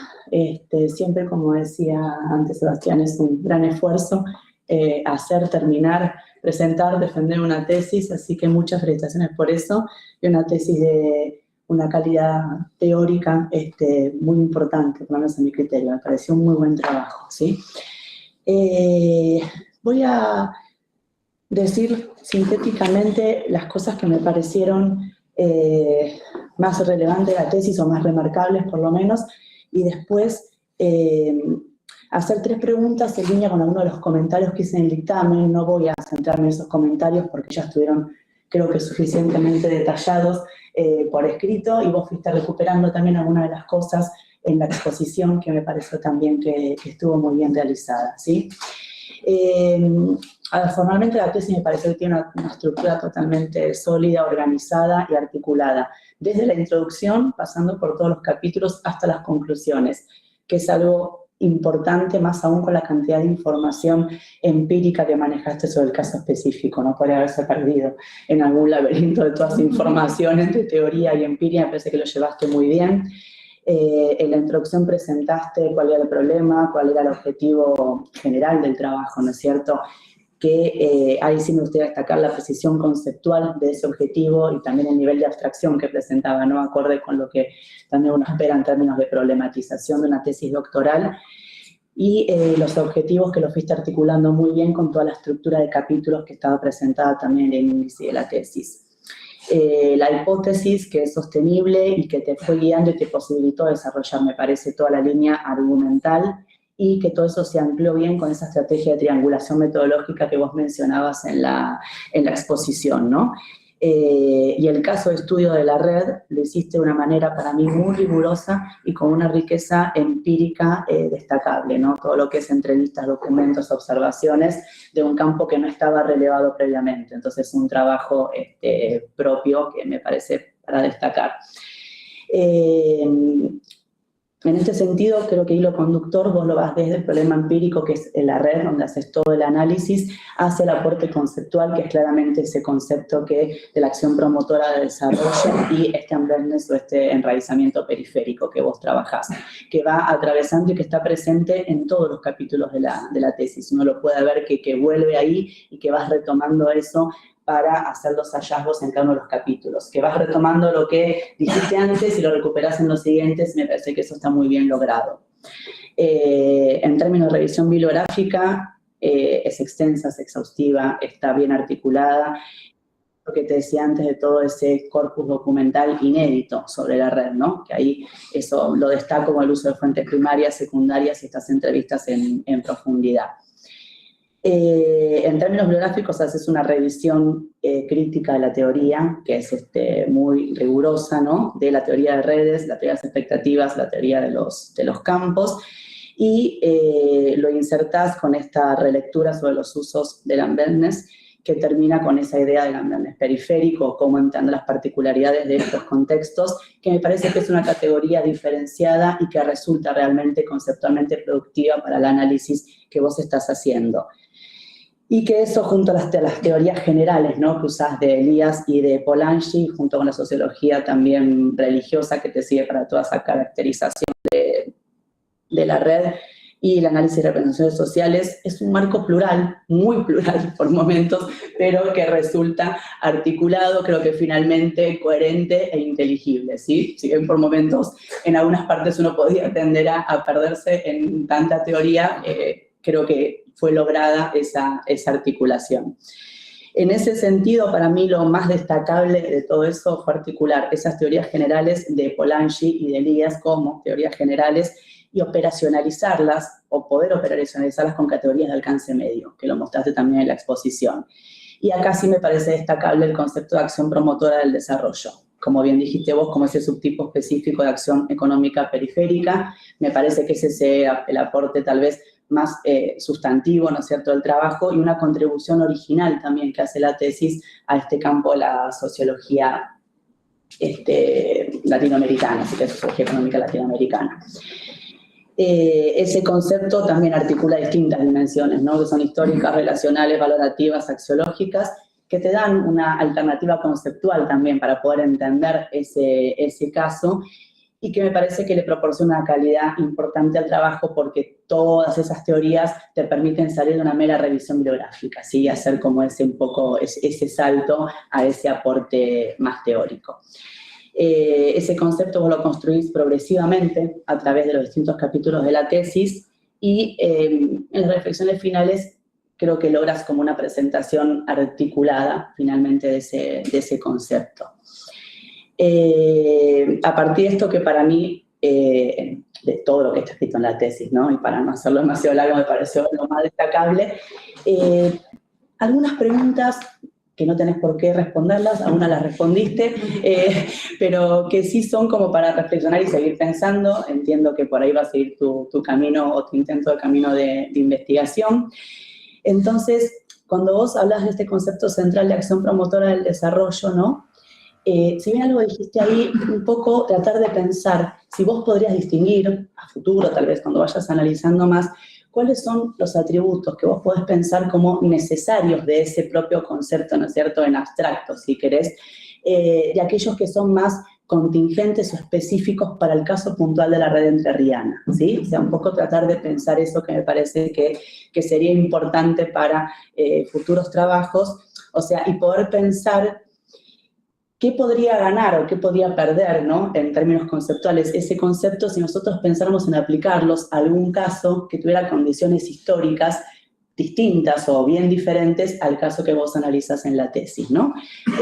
Siempre, como decía antes Sebastián, es un gran esfuerzo hacer, terminar, presentar, defender una tesis, así que muchas felicitaciones por eso, y una tesis de una calidad teórica muy importante, por lo menos en mi criterio, me pareció un muy buen trabajo, ¿sí? Voy a decir sintéticamente las cosas que me parecieron más relevantes de la tesis, o más remarcables por lo menos, y después hacer 3 preguntas en línea con algunos de los comentarios que hice en el dictamen. No voy a centrarme en esos comentarios porque ya estuvieron, creo que suficientemente detallados por escrito, y vos fuiste recuperando también algunas de las cosas en la exposición, que me pareció también que estuvo muy bien realizada, ¿sí? Formalmente la tesis me parece que tiene una estructura totalmente sólida, organizada y articulada, desde la introducción, pasando por todos los capítulos hasta las conclusiones, que es algo importante, más aún con la cantidad de información empírica que manejaste sobre el caso específico. No podría haberse perdido en algún laberinto de todas las informaciones de teoría y empiria. Me parece que lo llevaste muy bien. En la introducción presentaste cuál era el problema, cuál era el objetivo general del trabajo, ¿no es cierto? Que ahí sí me gustaría destacar la precisión conceptual de ese objetivo y también el nivel de abstracción que presentaba, ¿no? Acorde con lo que también uno espera en términos de problematización de una tesis doctoral, y los objetivos que los fuiste articulando muy bien con toda la estructura de capítulos que estaba presentada también en el índice de la tesis. La hipótesis que es sostenible y que te fue guiando y te posibilitó desarrollar, me parece, toda la línea argumental, y que todo eso se amplió bien con esa estrategia de triangulación metodológica que vos mencionabas en la exposición, ¿no? Y el caso de estudio de la red lo hiciste de una manera para mí muy rigurosa y con una riqueza empírica destacable, ¿no? Todo lo que es entrevistas, documentos, observaciones de un campo que no estaba relevado previamente. Entonces, un trabajo propio que me parece para destacar. En este sentido, creo que hilo conductor vos lo vas desde el problema empírico, que es la red, donde haces todo el análisis, hacia el aporte conceptual, que es claramente ese concepto de la acción promotora de desarrollo y este awareness o este enraizamiento periférico que vos trabajás, que va atravesando y que está presente en todos los capítulos de la tesis. Uno lo puede ver que vuelve ahí y que vas retomando eso para hacer los hallazgos en cada uno de los capítulos, que vas retomando lo que dijiste antes y lo recuperas en los siguientes. Me parece que eso está muy bien logrado. En términos de revisión bibliográfica, es extensa, es exhaustiva, está bien articulada. Lo que te decía antes de todo ese corpus documental inédito sobre la red, ¿no? Que ahí eso lo destaco con el uso de fuentes primarias, secundarias y estas entrevistas en profundidad. En términos bibliográficos haces una revisión crítica de la teoría, que es muy rigurosa, ¿no? De la teoría de redes, la teoría de las expectativas, la teoría de los campos, y lo insertás con esta relectura sobre los usos del awareness, que termina con esa idea del awareness periférico, cómo entender las particularidades de estos contextos, que me parece que es una categoría diferenciada y que resulta realmente conceptualmente productiva para el análisis que vos estás haciendo. Y que eso, junto a las teorías generales, ¿no? Que usás de Elías y de Polanyi, junto con la sociología también religiosa que te sigue para toda esa caracterización de la red, y el análisis de representaciones sociales, es un marco plural, muy plural por momentos, pero que resulta articulado, creo que finalmente coherente e inteligible, ¿sí? Si bien por momentos en algunas partes uno podía tender a perderse en tanta teoría, creo que fue lograda esa articulación. En ese sentido, para mí lo más destacable de todo eso fue articular esas teorías generales de Polanyi y de Elías como teorías generales y operacionalizarlas, o poder operacionalizarlas con categorías de alcance medio, que lo mostraste también en la exposición. Y acá sí me parece destacable el concepto de acción promotora del desarrollo. Como bien dijiste vos, como ese subtipo específico de acción económica periférica, me parece que ese es el aporte tal vez más sustantivo, ¿no es cierto?, del trabajo, y una contribución original también que hace la tesis a este campo de la sociología latinoamericana, así que es sociología económica latinoamericana. Ese concepto también articula distintas dimensiones, ¿no?, que son históricas, relacionales, valorativas, axiológicas, que te dan una alternativa conceptual también para poder entender ese caso, y que me parece que le proporciona una calidad importante al trabajo, porque todas esas teorías te permiten salir de una mera revisión bibliográfica, ¿sí? Hacer como ese salto a ese aporte más teórico. Ese concepto vos lo construís progresivamente a través de los distintos capítulos de la tesis, y en las reflexiones finales creo que logras como una presentación articulada finalmente de ese concepto. A partir de esto, que para mí, de todo lo que está escrito en la tesis, ¿no?, y para no hacerlo demasiado largo, me pareció lo más destacable, algunas preguntas que no tenés por qué responderlas, algunas las respondiste, pero que sí son como para reflexionar y seguir pensando. Entiendo que por ahí va a seguir tu camino o tu intento de camino de investigación. Entonces, cuando vos hablas de este concepto central de acción promotora del desarrollo, ¿no? Si bien algo dijiste ahí, un poco tratar de pensar si vos podrías distinguir a futuro, tal vez cuando vayas analizando más, cuáles son los atributos que vos podés pensar como necesarios de ese propio concepto, ¿no es cierto?, en abstracto, si querés, de aquellos que son más contingentes o específicos para el caso puntual de la red entrerriana, ¿sí? O sea, un poco tratar de pensar eso que me parece que sería importante para futuros trabajos, o sea, y poder pensar qué podría ganar o qué podría perder, ¿no?, en términos conceptuales, ese concepto si nosotros pensáramos en aplicarlos a algún caso que tuviera condiciones históricas distintas o bien diferentes al caso que vos analizas en la tesis, ¿no?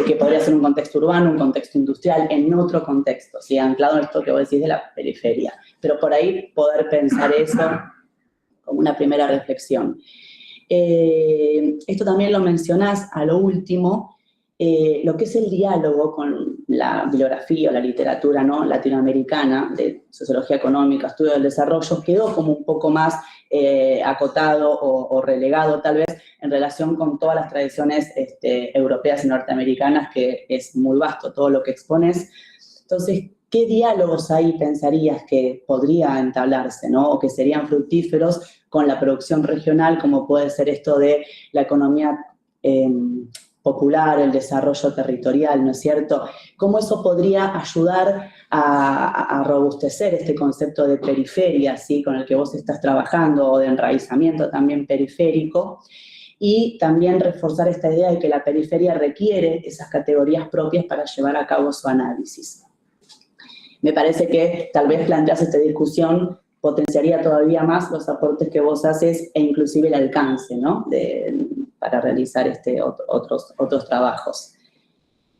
Que podría ser un contexto urbano, un contexto industrial, en otro contexto, ¿sí?, anclado en esto que vos decís de la periferia. Pero por ahí poder pensar eso como una primera reflexión. Esto también lo mencionás a lo último, lo que es el diálogo con la bibliografía o la literatura, ¿no?, latinoamericana de sociología económica, estudio del desarrollo, quedó como un poco más acotado o relegado tal vez en relación con todas las tradiciones europeas y norteamericanas, que es muy vasto todo lo que expones. Entonces, ¿qué diálogos ahí pensarías que podría entablarse, ¿no?, o que serían fructíferos con la producción regional, como puede ser esto de la economía popular, el desarrollo territorial, ¿no es cierto? ¿Cómo eso podría ayudar a robustecer este concepto de periferia, ¿sí?, con el que vos estás trabajando, o de enraizamiento también periférico? Y también reforzar esta idea de que la periferia requiere esas categorías propias para llevar a cabo su análisis. Me parece que tal vez planteas esta discusión potenciaría todavía más los aportes que vos haces e inclusive el alcance, ¿no?, para realizar otros trabajos.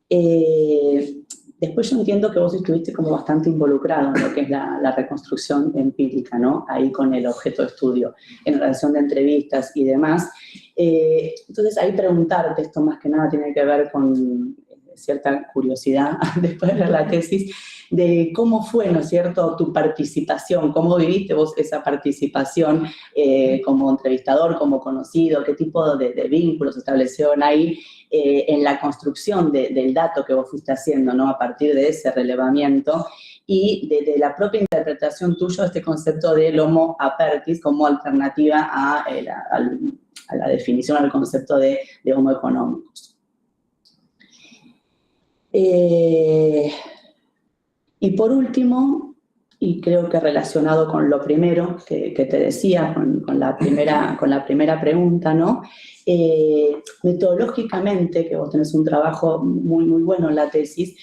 Después yo entiendo que vos estuviste como bastante involucrado en lo que es la reconstrucción empírica, ¿no?, ahí con el objeto de estudio, en relación de entrevistas y demás. Entonces ahí preguntarte, esto más que nada tiene que ver con cierta curiosidad después de leer la tesis, de cómo fue, ¿no es cierto?, tu participación, cómo viviste vos esa participación como entrevistador, como conocido, qué tipo de vínculos establecieron ahí en la construcción del dato que vos fuiste haciendo, ¿no?, a partir de ese relevamiento y de la propia interpretación tuya de este concepto del Homo apertis como alternativa a la definición, al concepto de Homo economicus. Y por último, y creo que relacionado con lo primero que te decía, con la primera pregunta, ¿no?, metodológicamente, que vos tenés un trabajo muy, muy bueno en la tesis,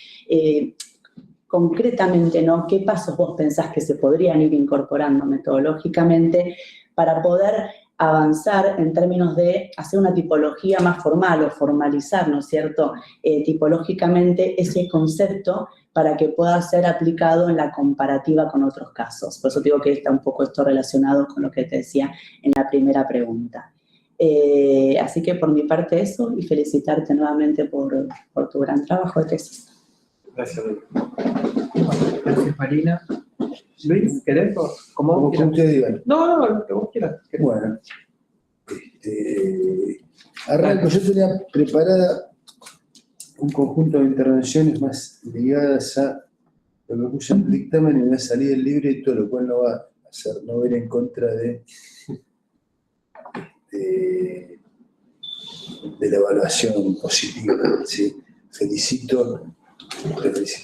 concretamente, ¿no?, ¿qué pasos vos pensás que se podrían ir incorporando metodológicamente para poder avanzar en términos de hacer una tipología más formal o formalizar, ¿no es cierto?, tipológicamente ese concepto para que pueda ser aplicado en la comparativa con otros casos? Por eso digo que está un poco esto relacionado con lo que te decía en la primera pregunta. Así que por mi parte eso, y felicitarte nuevamente por tu gran trabajo de tesis. Gracias, Luis. Gracias, Marina. Luis, ¿querés? ¿Cómo vos quieras? Ustedes digan. No, lo que vos quieras. Bueno, arranco. Yo tenía preparada un conjunto de intervenciones más ligadas a lo que puse en el dictamen y me va a salir el libre y todo, lo cual no va a hacer, no va a ir en contra de la evaluación positiva, ¿sí? Te felicito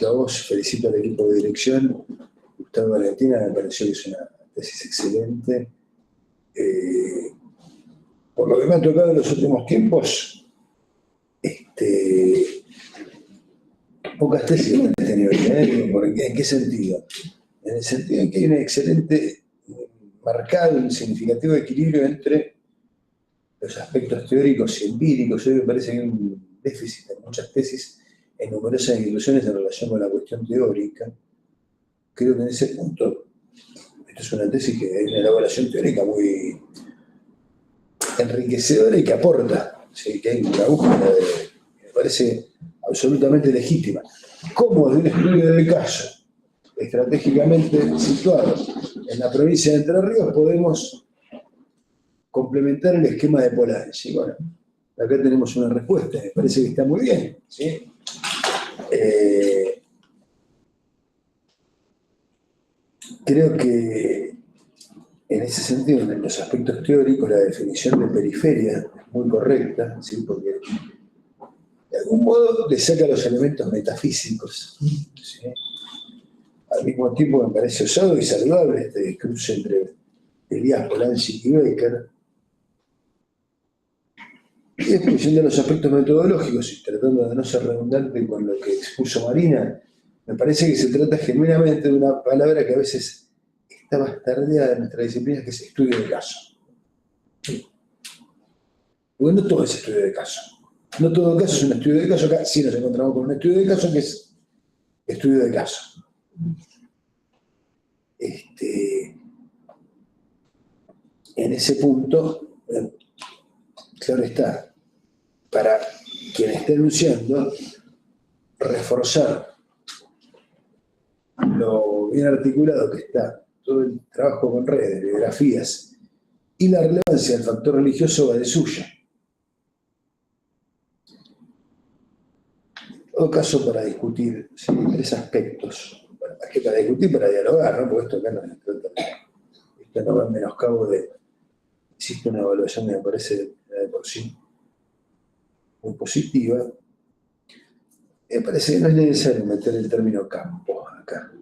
a vos, felicito al equipo de dirección. Gustavo Valentina, me pareció que es una tesis excelente. Por lo que me ha tocado en los últimos tiempos, pocas tesis de este nivel, ¿en qué sentido? En el sentido de que hay un excelente, marcado y significativo equilibrio entre los aspectos teóricos y empíricos. Hoy me parece que hay un déficit en muchas tesis, en numerosas inclusiones en relación con la cuestión teórica. Creo que en ese punto, esto es una tesis que hay una elaboración teórica muy enriquecedora y que aporta, ¿sí?, que hay una búsqueda de parece absolutamente legítima. ¿Cómo de un estudio de caso estratégicamente situado en la provincia de Entre Ríos podemos complementar el esquema de Polanyi? Bueno, acá tenemos una respuesta, me parece que está muy bien, ¿sí? Creo que en ese sentido, en los aspectos teóricos, la definición de periferia es muy correcta, ¿sí? Porque de algún modo le saca los elementos metafísicos, ¿sí? Al mismo tiempo me parece osado y saludable este cruce entre Elías Polanyi y Becker. Y después, yendo a los aspectos metodológicos y tratando de no ser redundante con lo que expuso Marina, me parece que se trata genuinamente de una palabra que a veces está bastardeada en nuestra disciplina, que es estudio de caso. Porque no todo es estudio de caso. No todo caso es un estudio de caso. Acá sí nos encontramos con un estudio de caso que es estudio de caso. En ese punto, claro está, para quien está enunciando, reforzar lo bien articulado que está todo el trabajo con redes, bibliografías y la relevancia del factor religioso va de suya. En todo caso, para discutir, ¿sí?, 3 aspectos. Bueno, más que para discutir, para dialogar, ¿no? Porque esto acá no se trata esto no va en menoscabo de... Existe una evaluación que me parece de por sí muy positiva. Me parece que no es necesario meter el término campo acá,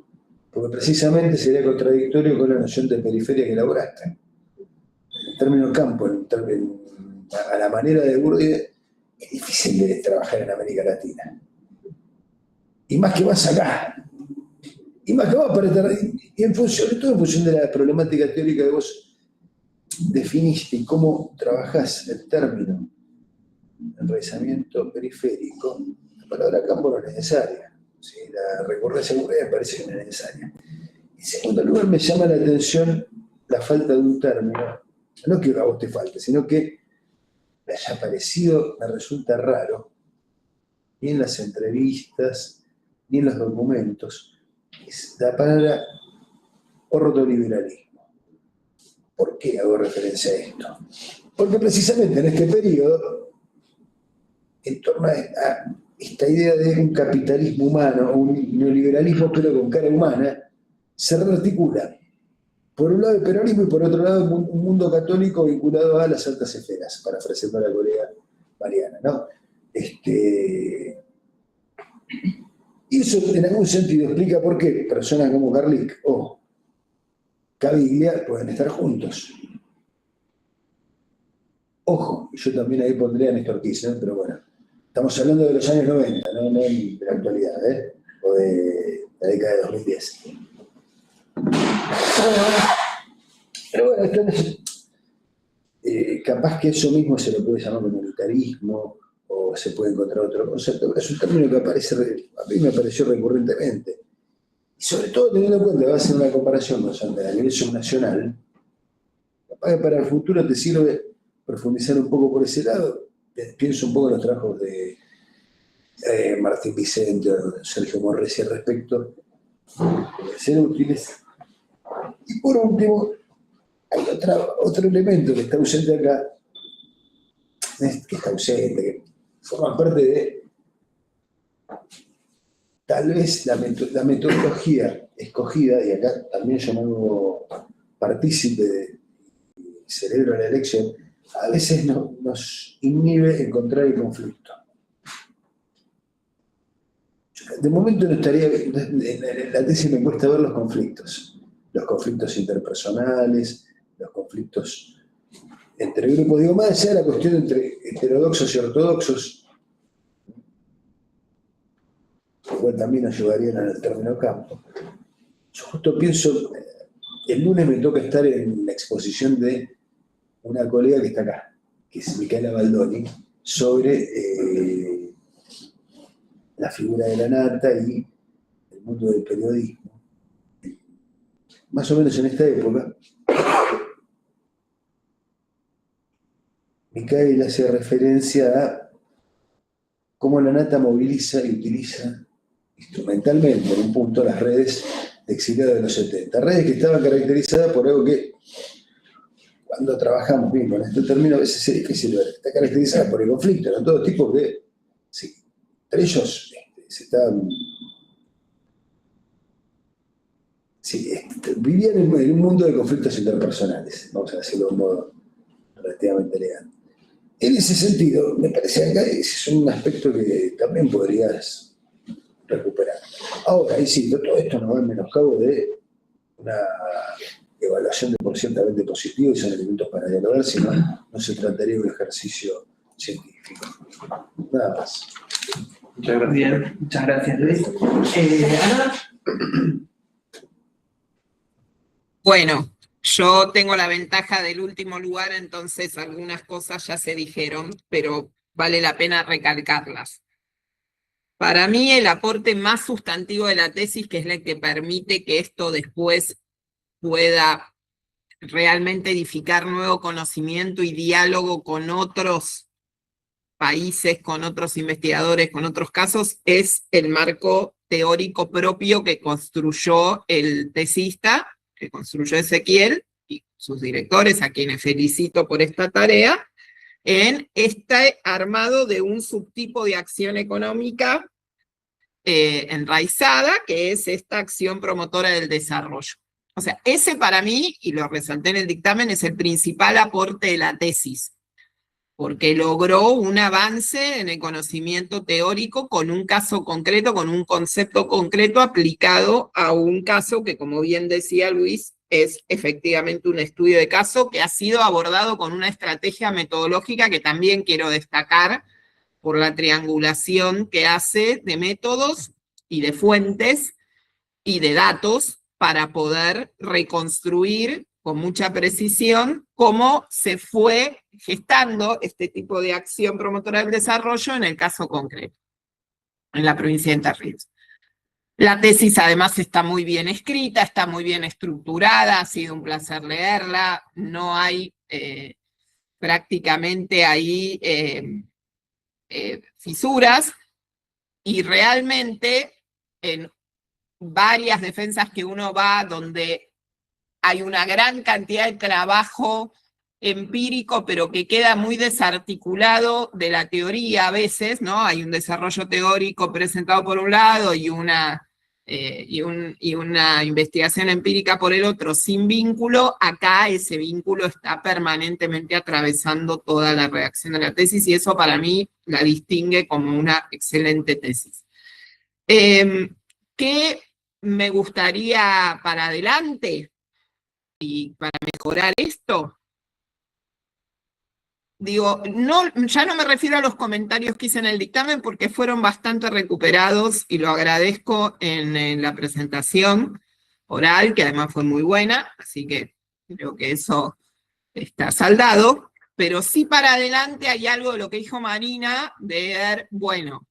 porque precisamente sería contradictorio con la noción de periferia que elaboraste. El término campo, a la manera de Bourdieu, es difícil de trabajar en América Latina. Y más que más acá. Y más que más para estar... Y sobre todo en función de la problemática teórica que vos definiste y cómo trabajás el término enraizamiento periférico, la palabra campo no es necesaria. ¿Sí? La recurrencia me parece que no es necesaria. En segundo lugar, me llama la atención la falta de un término, no que a vos te falte, sino que me haya parecido, me resulta raro, ni en las entrevistas, ni en los documentos, es la palabra ordoliberalismo. ¿Por qué hago referencia a esto? Porque precisamente en este periodo, en torno a esta idea de un capitalismo humano, o un neoliberalismo pero con cara humana, se rearticula. Por un lado el peronismo y por otro lado un mundo católico vinculado a las altas esferas, parafraseando a la colega Mariana, ¿no? Y eso en algún sentido explica por qué personas como Carlic o Caviglia pueden estar juntos. Ojo, yo también ahí pondría a Néstor Kirchner, pero bueno, estamos hablando de los años 90, no de la actualidad, o de la década de 2010. Pero bueno, entonces, capaz que eso mismo se lo puede llamar comunitarismo, o se puede encontrar otro concepto, pero es un término que aparece, a mí me apareció recurrentemente. Y sobre todo teniendo en cuenta que va a ser una comparación a nivel subnacional, capaz que para el futuro te sirve profundizar un poco por ese lado. Pienso un poco en los trabajos de Martín Vicente o Sergio Morresi al respecto, de ser útiles. Y por último, hay otro elemento que está ausente acá, que forma parte de tal vez la metodología escogida, y acá también yo me hago partícipe de celebro la elección, a veces nos inhibe encontrar el conflicto. De momento no estaría, en la tesis me cuesta ver los conflictos interpersonales, los conflictos entre grupos, digo, más allá de la cuestión entre heterodoxos y ortodoxos, lo cual también ayudarían al término campo. Yo justo pienso, el lunes me toca estar en la exposición de una colega que está acá, que es Micaela Baldoni, sobre la figura de la nata y el mundo del periodismo. Más o menos en esta época, Micaela hace referencia a cómo la Nata moviliza y utiliza instrumentalmente en un punto las redes de exiliados de los 70. Redes que estaban caracterizadas por algo que, cuando trabajamos bien con este término, a veces es difícil ver. Está caracterizada por el conflicto, eran todos tipos que, sí, entre ellos se estaban... Sí, vivían en un mundo de conflictos interpersonales, vamos a decirlo de un modo relativamente elegante. En ese sentido, me parece que ese es un aspecto que también podrías recuperar. Ahora, insisto, todo esto no va en menoscabo de una evaluación de por ciertamente positivo y son elementos para dialogar, si no se trataría de un ejercicio científico. Nada más. Muchas gracias. Bien, muchas gracias, Luis. Ana. Bueno, yo tengo la ventaja del último lugar, entonces algunas cosas ya se dijeron, pero vale la pena recalcarlas. Para mí el aporte más sustantivo de la tesis, que es el que permite que esto después pueda realmente edificar nuevo conocimiento y diálogo con otros países, con otros investigadores, con otros casos, es el marco teórico propio que construyó el tesista, que construyó Ezequiel y sus directores, a quienes felicito por esta tarea, en este armado de un subtipo de acción económica enraizada, que es esta acción promotora del desarrollo. O sea, ese para mí, y lo resalté en el dictamen, es el principal aporte de la tesis, porque logró un avance en el conocimiento teórico con un caso concreto, con un concepto concreto aplicado a un caso que, como bien decía Luis, es efectivamente un estudio de caso que ha sido abordado con una estrategia metodológica que también quiero destacar por la triangulación que hace de métodos y de fuentes y de datos para poder reconstruir con mucha precisión cómo se fue gestando este tipo de acción promotora del desarrollo en el caso concreto, en la provincia de Entre Ríos. La tesis además está muy bien escrita, está muy bien estructurada, ha sido un placer leerla, no hay prácticamente ahí fisuras, y realmente en varias defensas que uno va donde hay una gran cantidad de trabajo empírico, pero que queda muy desarticulado de la teoría a veces, ¿no? Hay un desarrollo teórico presentado por un lado y una investigación empírica por el otro, sin vínculo. Acá ese vínculo está permanentemente atravesando toda la redacción de la tesis, y eso para mí la distingue como una excelente tesis. ¿Qué me gustaría para adelante y para mejorar esto? Digo, ya no me refiero a los comentarios que hice en el dictamen porque fueron bastante recuperados y lo agradezco en la presentación oral, que además fue muy buena, así que creo que eso está saldado, pero sí para adelante hay algo de lo que dijo Marina, de ver, bueno,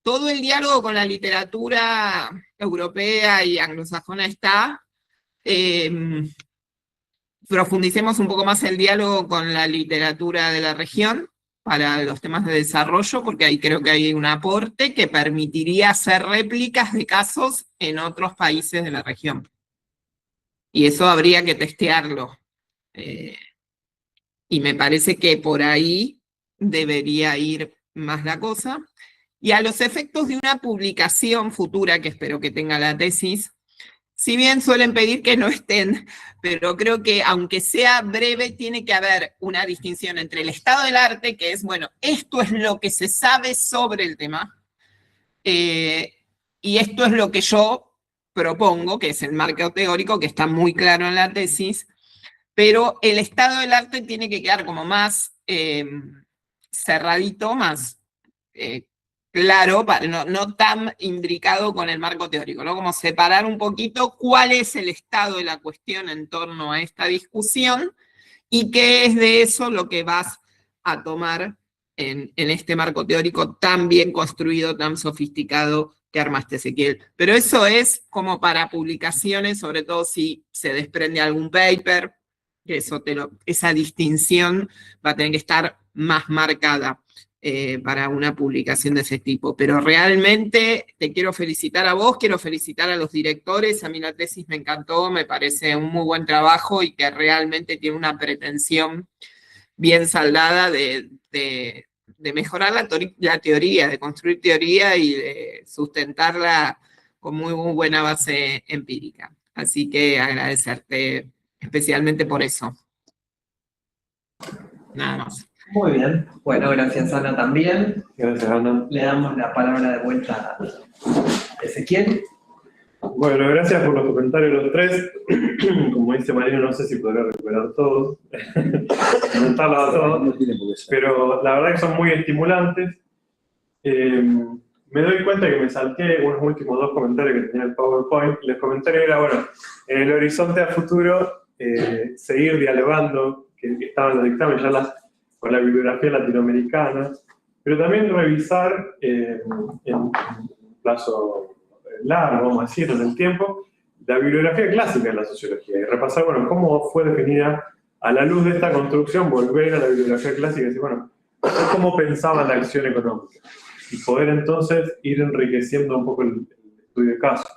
todo el diálogo con la literatura europea y anglosajona está, profundicemos un poco más el diálogo con la literatura de la región para los temas de desarrollo, porque ahí creo que hay un aporte que permitiría hacer réplicas de casos en otros países de la región. Y eso habría que testearlo. Y me parece que por ahí debería ir más la cosa. Y a los efectos de una publicación futura, que espero que tenga la tesis, si bien suelen pedir que no estén, pero creo que aunque sea breve, tiene que haber una distinción entre el estado del arte, que es, bueno, esto es lo que se sabe sobre el tema, y esto es lo que yo propongo, que es el marco teórico, que está muy claro en la tesis, pero el estado del arte tiene que quedar como más cerradito, más claro, no tan imbricado con el marco teórico, ¿no? Como separar un poquito cuál es el estado de la cuestión en torno a esta discusión y qué es de eso lo que vas a tomar en este marco teórico tan bien construido, tan sofisticado que armaste, Ezequiel. Pero eso es como para publicaciones, sobre todo si se desprende algún paper, que eso esa distinción va a tener que estar más marcada. para una publicación de ese tipo. Pero realmente te quiero felicitar a vos, quiero felicitar a los directores. A mí la tesis me encantó, me parece un muy buen trabajo y que realmente tiene una pretensión bien saldada de mejorar la teoría, de construir teoría y de sustentarla con muy buena base empírica. Así que agradecerte especialmente por eso. Nada más. Muy bien. Bueno, gracias Ana también. Gracias, Ana. Le damos la palabra de vuelta a Ezequiel. Bueno, gracias por los comentarios los tres. Como dice Marino, no sé si podré recuperar todos, comentarlos a todos, No tiene por qué ser. pero la verdad que son muy estimulantes. Me doy cuenta que me salté unos últimos 2 comentarios que tenía el PowerPoint. Los comentarios era, bueno, en el horizonte a futuro, seguir dialogando, que estaban los dictámenes ya con la bibliografía latinoamericana, pero también revisar en un plazo largo, vamos a decir, en el tiempo, la bibliografía clásica de la sociología y repasar, bueno, cómo fue definida a la luz de esta construcción, volver a la bibliografía clásica y decir, bueno, cómo pensaba la acción económica y poder entonces ir enriqueciendo un poco el estudio de caso.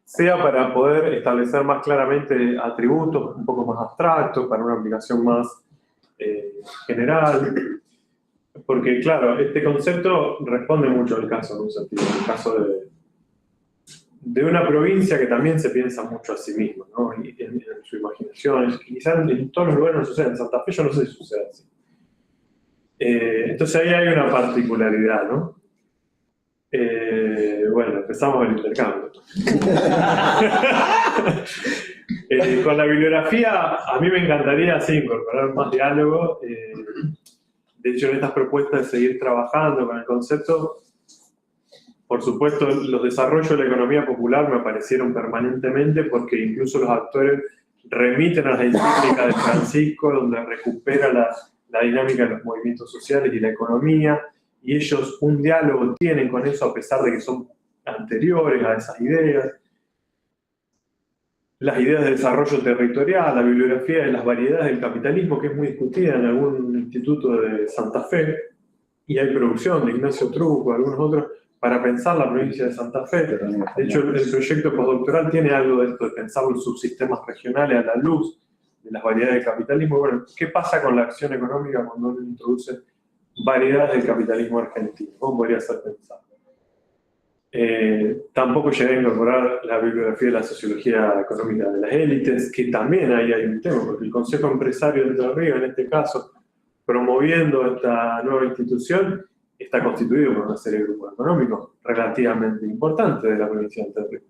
Sea para poder establecer más claramente atributos un poco más abstractos, para una aplicación más general, porque claro, este concepto responde mucho al caso, en un sentido, el caso de una provincia que también se piensa mucho a sí misma, ¿no? En su imaginación, quizás en todos los lugares no sucede, en Santa Fe yo no sé si sucede así. Entonces ahí hay una particularidad, ¿no? Bueno, empezamos el intercambio. Con la bibliografía, a mí me encantaría sí, incorporar más diálogo. De hecho, en estas propuestas de seguir trabajando con el concepto, por supuesto, los desarrollos de la economía popular me aparecieron permanentemente porque incluso los actores remiten a las encíclicas de Francisco, donde recupera la dinámica de los movimientos sociales y la economía, y ellos un diálogo tienen con eso a pesar de que son anteriores a esas ideas. Las ideas de desarrollo territorial, la bibliografía de las variedades del capitalismo, que es muy discutida en algún instituto de Santa Fe, y hay producción de Ignacio Truco, algunos otros, para pensar la provincia de Santa Fe. De hecho, el proyecto postdoctoral tiene algo de esto, de pensar los subsistemas regionales a la luz de las variedades del capitalismo. Bueno, ¿qué pasa con la acción económica cuando uno introduce variedades del capitalismo argentino? ¿Cómo podría ser pensado? Tampoco llegué a incorporar la bibliografía de la sociología económica de las élites, que también ahí hay un tema, porque el Consejo Empresario de Entre Ríos, en este caso, promoviendo esta nueva institución, está constituido por una serie de grupos económicos relativamente importantes de la provincia de Entre Ríos.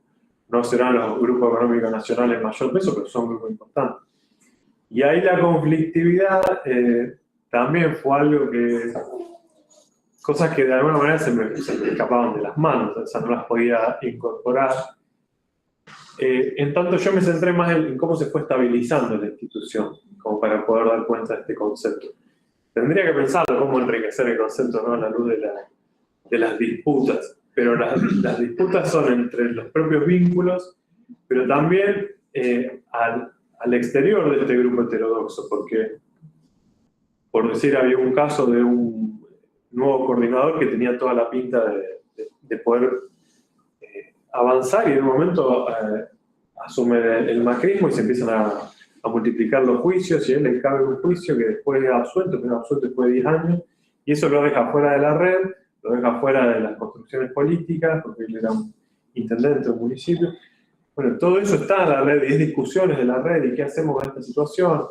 No serán los grupos económicos nacionales mayor peso, pero son grupos importantes. Y ahí la conflictividad también fue algo que... Cosas que de alguna manera se me escapaban de las manos, o sea, no las podía incorporar. En tanto yo me centré más en cómo se fue estabilizando la institución, como para poder dar cuenta de este concepto. Tendría que pensarlo, cómo enriquecer el concepto, ¿no? A la luz de las disputas. Pero las disputas son entre los propios vínculos, pero también al exterior de este grupo heterodoxo, porque, por decir, había un caso de un nuevo coordinador que tenía toda la pinta de poder avanzar y en un momento asume el macrismo y se empiezan a multiplicar los juicios y a él le cabe un juicio que después es absuelto, pero absuelto después de 10 años y eso lo deja fuera de la red, lo deja fuera de las construcciones políticas porque él era un intendente de un municipio. Bueno, todo eso está en la red y hay discusiones de la red y qué hacemos en esta situación.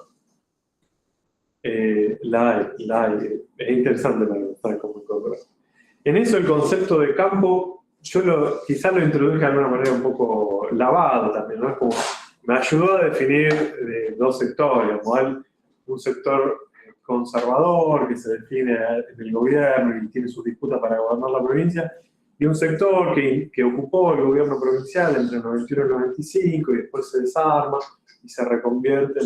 La hay. Es interesante para cómo incorporar. En eso el concepto de campo, yo quizás lo introduje de alguna manera un poco lavado también, ¿no? Es como, me ayudó a definir dos sectores, un sector conservador que se define en el gobierno y tiene sus disputas para gobernar la provincia, y un sector que ocupó el gobierno provincial entre el 91 y el 95 y después se desarma y se reconvierte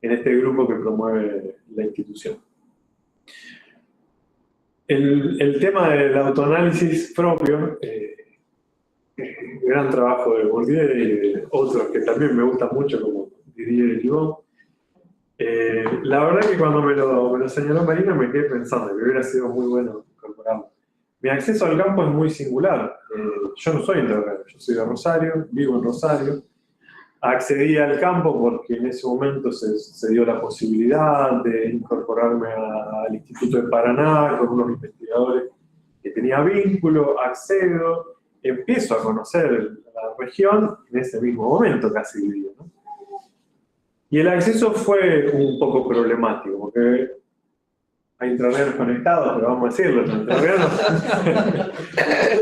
en este grupo que promueve la institución. El tema del autoanálisis propio, gran trabajo de Bourdieu y de otros que también me gustan mucho, como Didier y Libon, La verdad que cuando me lo señaló Marina me quedé pensando que hubiera sido muy bueno incorporarlo. Mi acceso al campo es muy singular. Yo no soy entrerriano, yo soy de Rosario, vivo en Rosario. Accedí al campo porque en ese momento se dio la posibilidad de incorporarme al Instituto de Paraná con unos investigadores que tenía vínculo, accedo, empiezo a conocer la región en ese mismo momento casi vivía, ¿no? Y el acceso fue un poco problemático, porque hay entrerrianos conectados, pero vamos a decirlo, los entrerrianos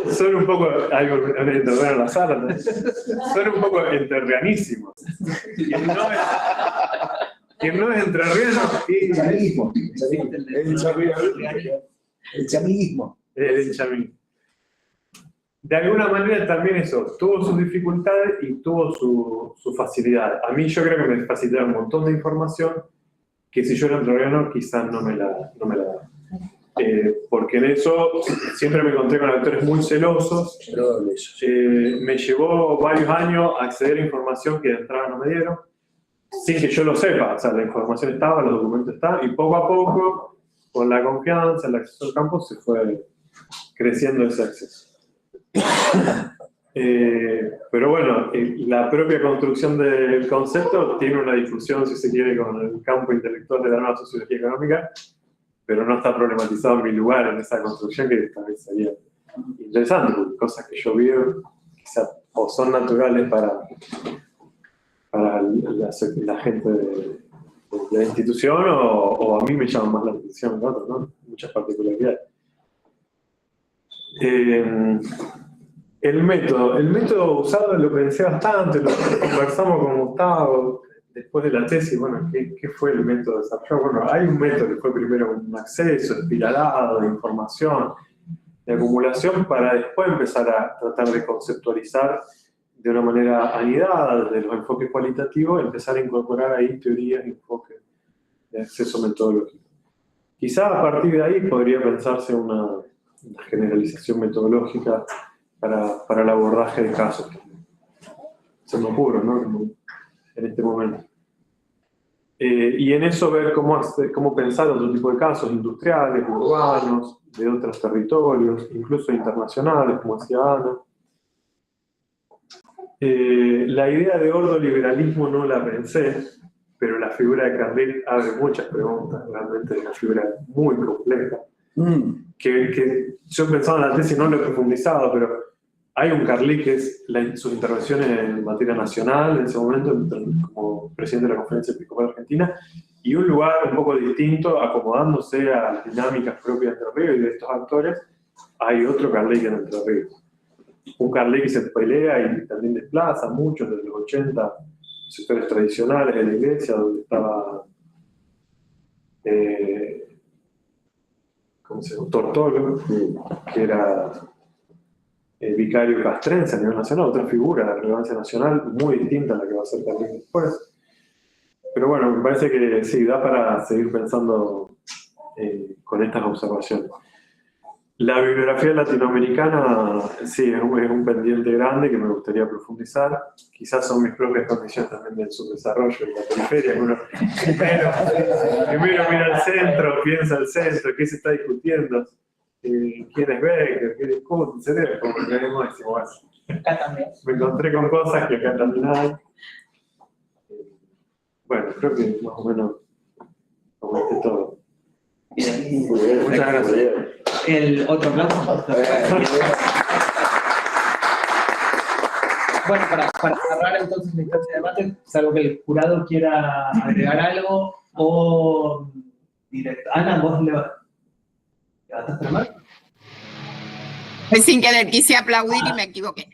son un poco, hay un entrerriano en la sala, ¿no? Son un poco entrerrianísimos. Quien no es entrerriano El chamiguismo. El chamiguismo. El chamín. De alguna manera también eso, tuvo sus dificultades y tuvo su facilidad. A mí yo creo que me facilitaba un montón de información que si yo era entrerriano quizás no me la daba. Porque en eso siempre me encontré con actores muy celosos. Me llevó varios años acceder a información que de entrada no me dieron, sin que yo lo sepa. O sea, la información estaba, los documentos estaban, y poco a poco, con la confianza, el acceso al campo, se fue creciendo ese acceso. Pero bueno, la propia construcción del concepto tiene una discusión, si se quiere, con el campo intelectual de la nueva sociología económica, pero no está problematizado en mi lugar en esa construcción, que tal vez sería interesante, porque cosas que yo veo quizás o son naturales para la gente de la institución o a mí me llaman más la atención que otros, ¿no? Muchas particularidades. El método usado lo pensé bastante, lo conversamos con Gustavo después de la tesis. Bueno, ¿qué fue el método desarrollado? Bueno, hay un método que fue primero un acceso espiralado de información, de acumulación, para después empezar a tratar de conceptualizar de una manera anidada desde los enfoques cualitativos, empezar a incorporar ahí teorías y enfoques de acceso metodológico. Quizá a partir de ahí podría pensarse una generalización metodológica para el abordaje de casos. Se me ocurre, ¿no? Como en este momento. Y en eso ver cómo pensar otro tipo de casos industriales, urbanos, de otros territorios, incluso internacionales, como decía Ana. La idea de ordoliberalismo no la pensé, pero la figura de Carlile abre muchas preguntas, realmente es una figura muy compleja. Que yo pensaba en la tesis, no lo he profundizado, pero hay un Carlile que es sus intervenciones en materia nacional en ese momento, como presidente de la Conferencia Episcopal Argentina, y un lugar un poco distinto, acomodándose a las dinámicas propias de Entre Ríos y de estos actores. Hay otro Carlile en Entre Ríos. Un Carlile que se pelea y también desplaza muchos desde los 80 sectores tradicionales de la iglesia, donde estaba ¿cómo se llama? Tortolo, que era vicario castrense a nivel nacional, otra figura de relevancia nacional muy distinta a la que va a ser Carlile después. Pero bueno, me parece que sí, da para seguir pensando con estas observaciones. La bibliografía latinoamericana, sí, es un pendiente grande que me gustaría profundizar. Quizás son mis propias condiciones también del subdesarrollo en la periferia. Uno primero mira al centro, piensa al centro, qué se está discutiendo, quién es Becker, qué discute, etc. Como que vemos, decimos, bueno, Acá también. me encontré con cosas que acá también hay. Bueno, creo que más o menos comenté todo. Bien. Muchas gracias. El otro aplauso. Bueno, para cerrar entonces la instancia de debate, salvo que el jurado quiera agregar algo o directo. Ana, vos levantaste la mano. Pues sin querer, quise aplaudir y me equivoqué.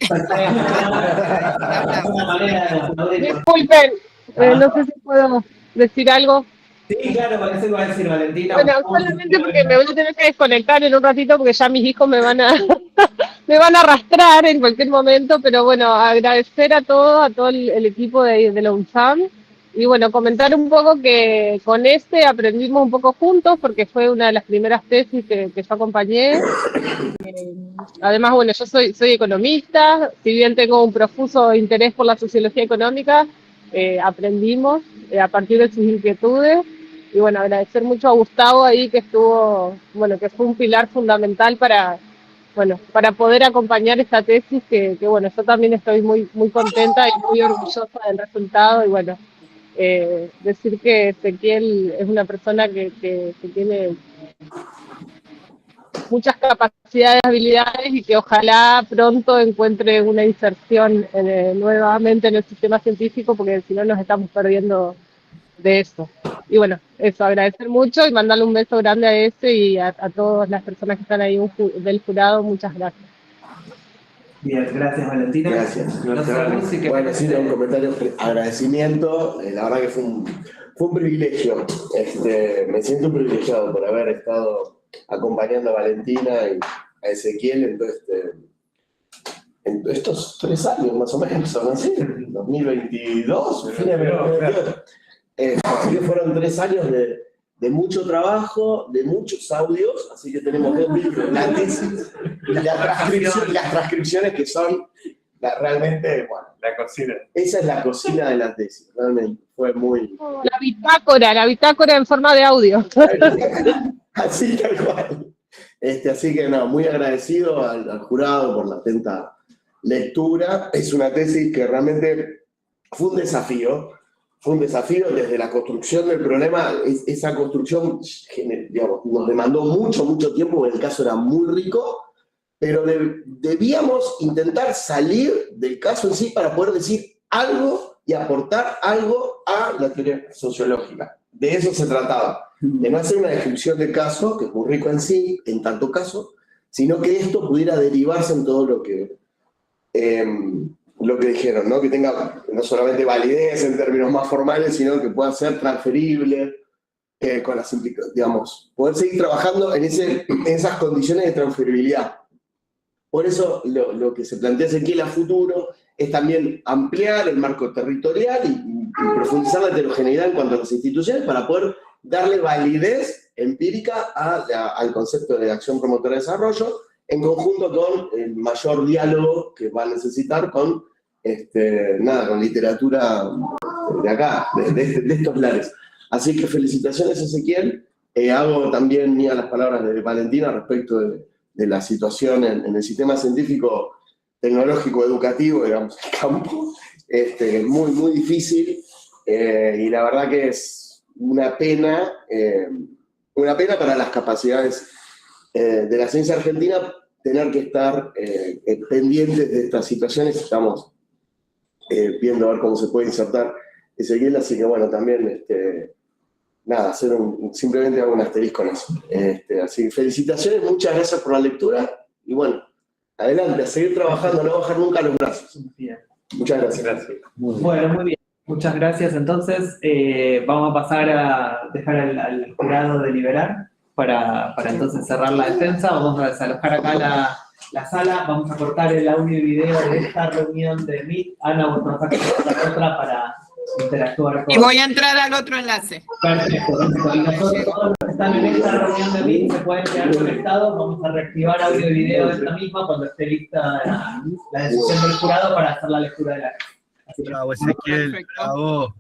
Una manera de aplaudir. Disculpen, no sé si puedo decir algo. Sí, claro, eso iba a decir Valentina. Bueno, solamente porque me voy a tener que desconectar en un ratito porque ya mis hijos me van a arrastrar en cualquier momento, pero bueno, agradecer a todo el equipo de la UNSAM y bueno, comentar un poco que con aprendimos un poco juntos porque fue una de las primeras tesis que yo acompañé. Además, bueno, yo soy economista, si bien tengo un profuso interés por la sociología económica, aprendimos a partir de sus inquietudes. y bueno, agradecer mucho a Gustavo ahí que estuvo, bueno, que fue un pilar fundamental para poder acompañar esta tesis que bueno, yo también estoy muy contenta y muy orgullosa del resultado y bueno, decir que Ezequiel es una persona que tiene muchas capacidades, habilidades y que ojalá pronto encuentre una inserción nuevamente en el sistema científico porque si no nos estamos perdiendo de eso. Y bueno, eso, agradecer mucho y mandarle un beso grande a ese y a todas las personas que están ahí del jurado, muchas gracias. Bien, gracias Valentina. Gracias. No sé, Gus, si Bueno, querés, sí, un comentario, agradecimiento. La verdad que fue un privilegio. Me siento privilegiado por haber estado acompañando a Valentina y a Ezequiel en estos 3 años más o menos, ¿no? ¿Sí? 2022, fin de 2022. Así que fueron 3 años de mucho trabajo, de muchos audios, así que tenemos 2 libros, la tesis y las transcripciones que son realmente, bueno, La cocina. esa es la cocina de la tesis, realmente, fue muy... La bitácora en forma de audio. Así tal cual. Así que no, muy agradecido al jurado por la atenta lectura. Es una tesis que realmente fue un desafío. Fue un desafío desde la construcción del problema. Esa construcción, digamos, nos demandó mucho tiempo, porque el caso era muy rico, pero debíamos intentar salir del caso en sí para poder decir algo y aportar algo a la teoría sociológica. De eso se trataba, de no hacer una descripción del caso, que es muy rico en sí, en tanto caso, sino que esto pudiera derivarse en todo lo que dijeron, ¿no? Que tenga no solamente validez en términos más formales, sino que pueda ser transferible, con las implicaciones, digamos, poder seguir trabajando en esas condiciones de transferibilidad. Por eso lo que se plantea Ezequiel a futuro es también ampliar el marco territorial y profundizar la heterogeneidad en cuanto a las instituciones para poder darle validez empírica al concepto de acción promotora de desarrollo, en conjunto con el mayor diálogo que va a necesitar con literatura de acá, de estos lares. Así que felicitaciones, Ezequiel. Hago también mías las palabras de Valentina respecto de la situación en el sistema científico, tecnológico, educativo, digamos, el campo, muy difícil, y la verdad que es una pena para las capacidades de la ciencia argentina tener que estar pendientes de estas situaciones. Estamos viendo a ver cómo se puede insertar Ezequiel, así que bueno, también nada, simplemente hago un asterisco en eso. Así que felicitaciones, muchas gracias por la lectura y bueno, adelante, a seguir trabajando, no bajar nunca los brazos. Bien. Muchas gracias. Bueno, muy bien. Muchas gracias. Entonces, vamos a pasar a dejar al jurado deliberar para entonces cerrar la defensa. Vamos a desalojar acá la sala. Vamos a cortar el audio y video de esta reunión de Meet. Ana, vos nos vas a otra para interactuar con... Y voy a entrar al otro enlace. Perfecto. Y nosotros, todos los que están en esta reunión de Meet, se pueden quedar conectados. Vamos a reactivar audio y video de esta misma cuando esté lista la decisión del jurado para hacer la lectura de la... Bravo, Ezequiel. Perfecto. Bravo.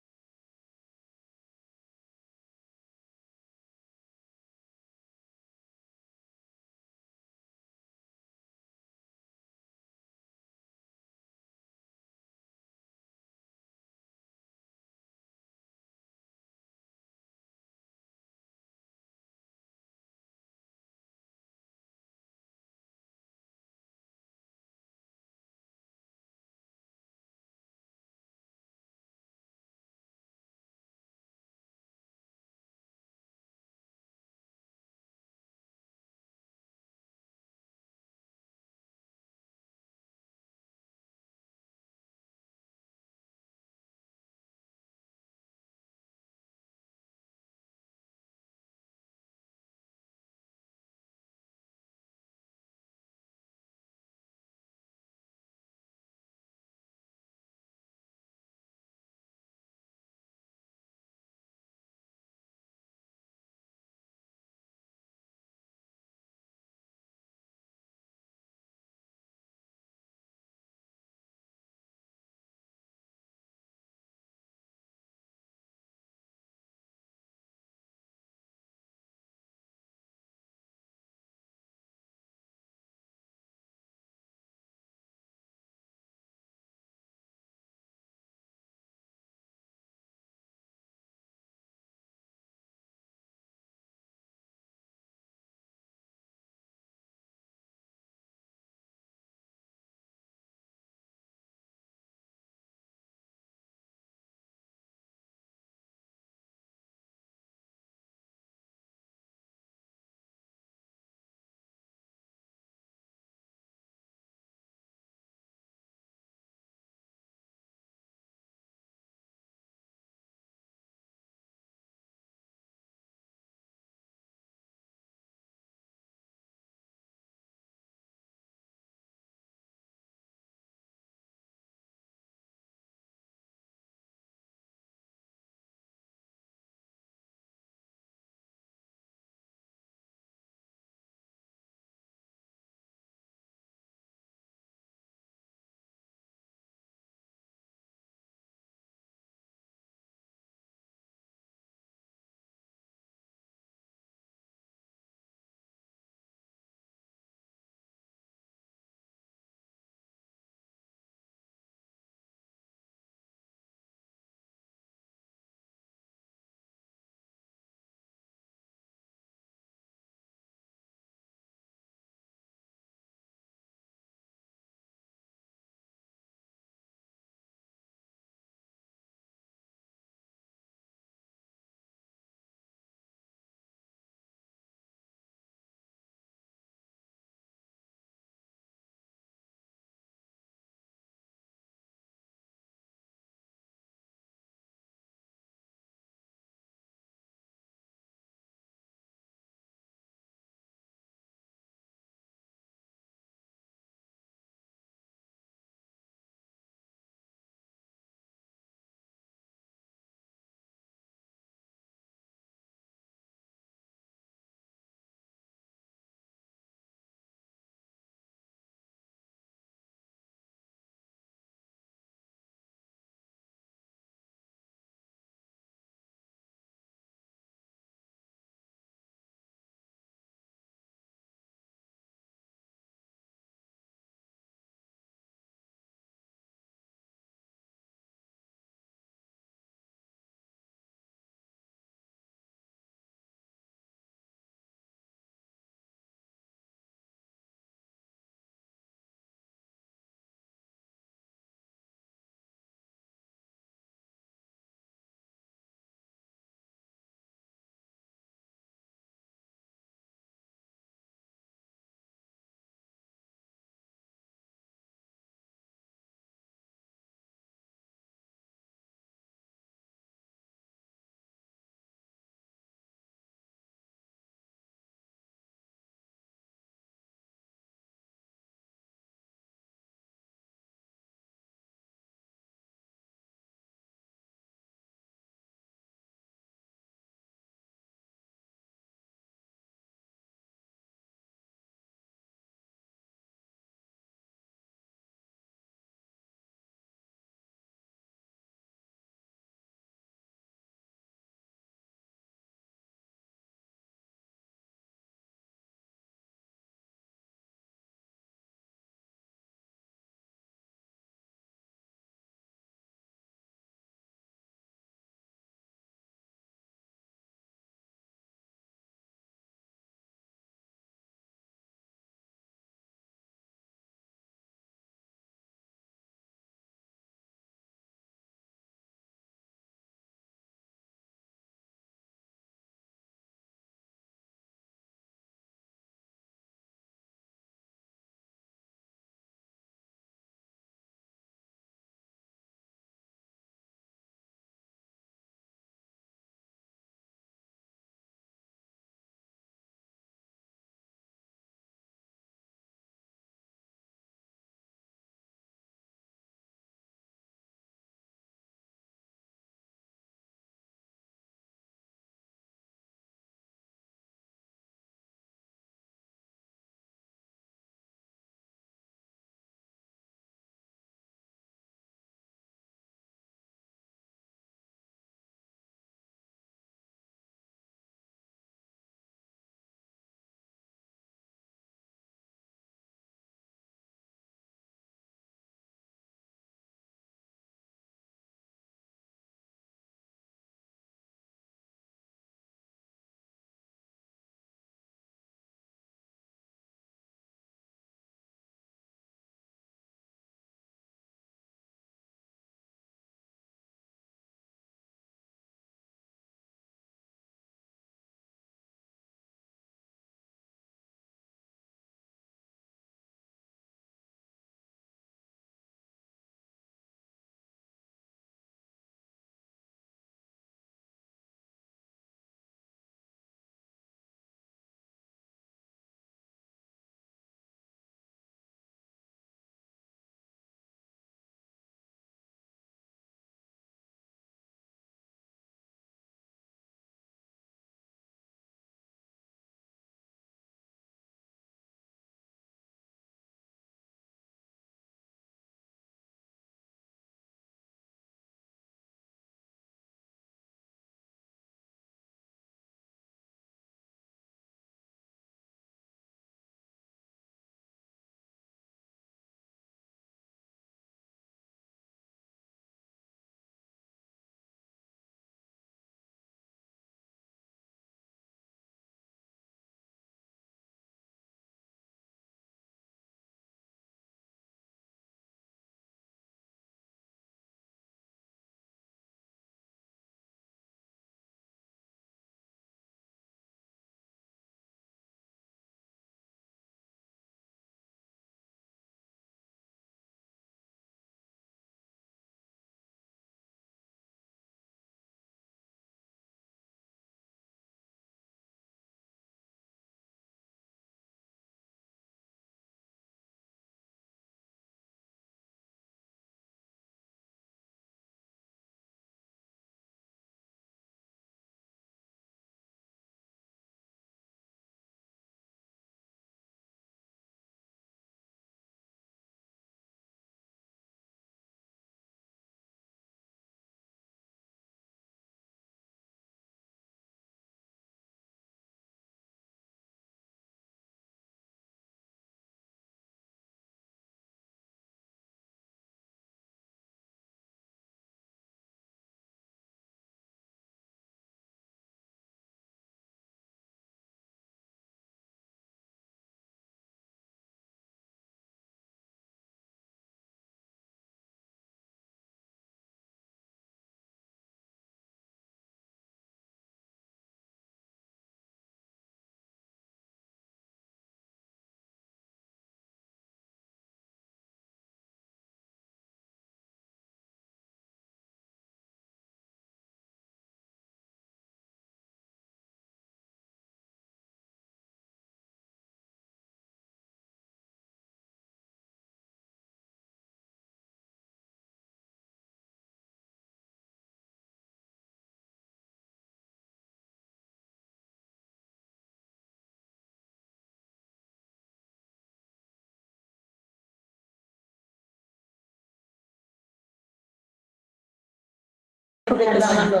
porque te la mando.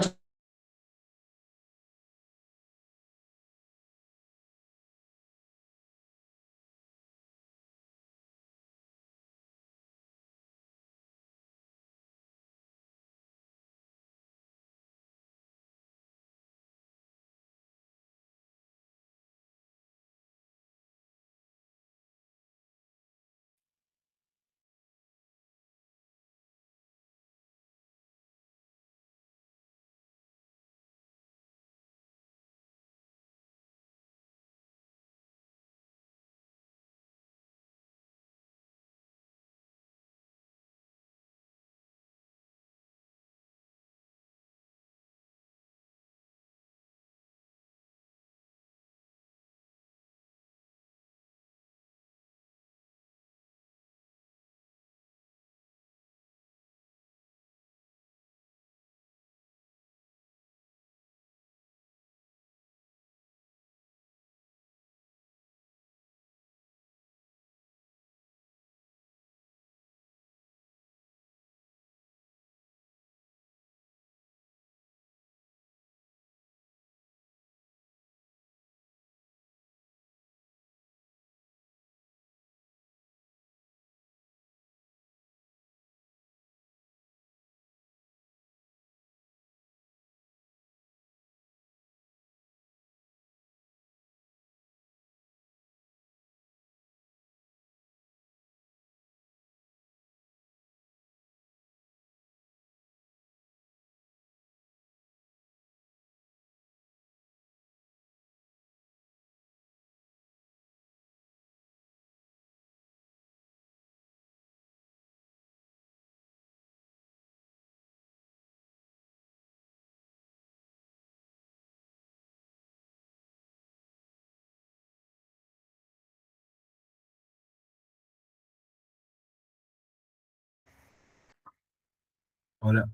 Hola,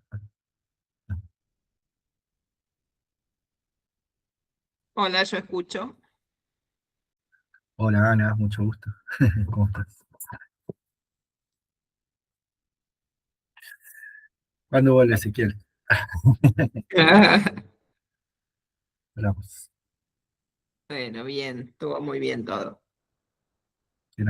Hola, yo escucho. hola Ana, mucho gusto. ¿Cómo estás? ¿Cuándo vuelve Ezequiel? Hablamos. Bueno, bien, estuvo muy bien todo. Bien,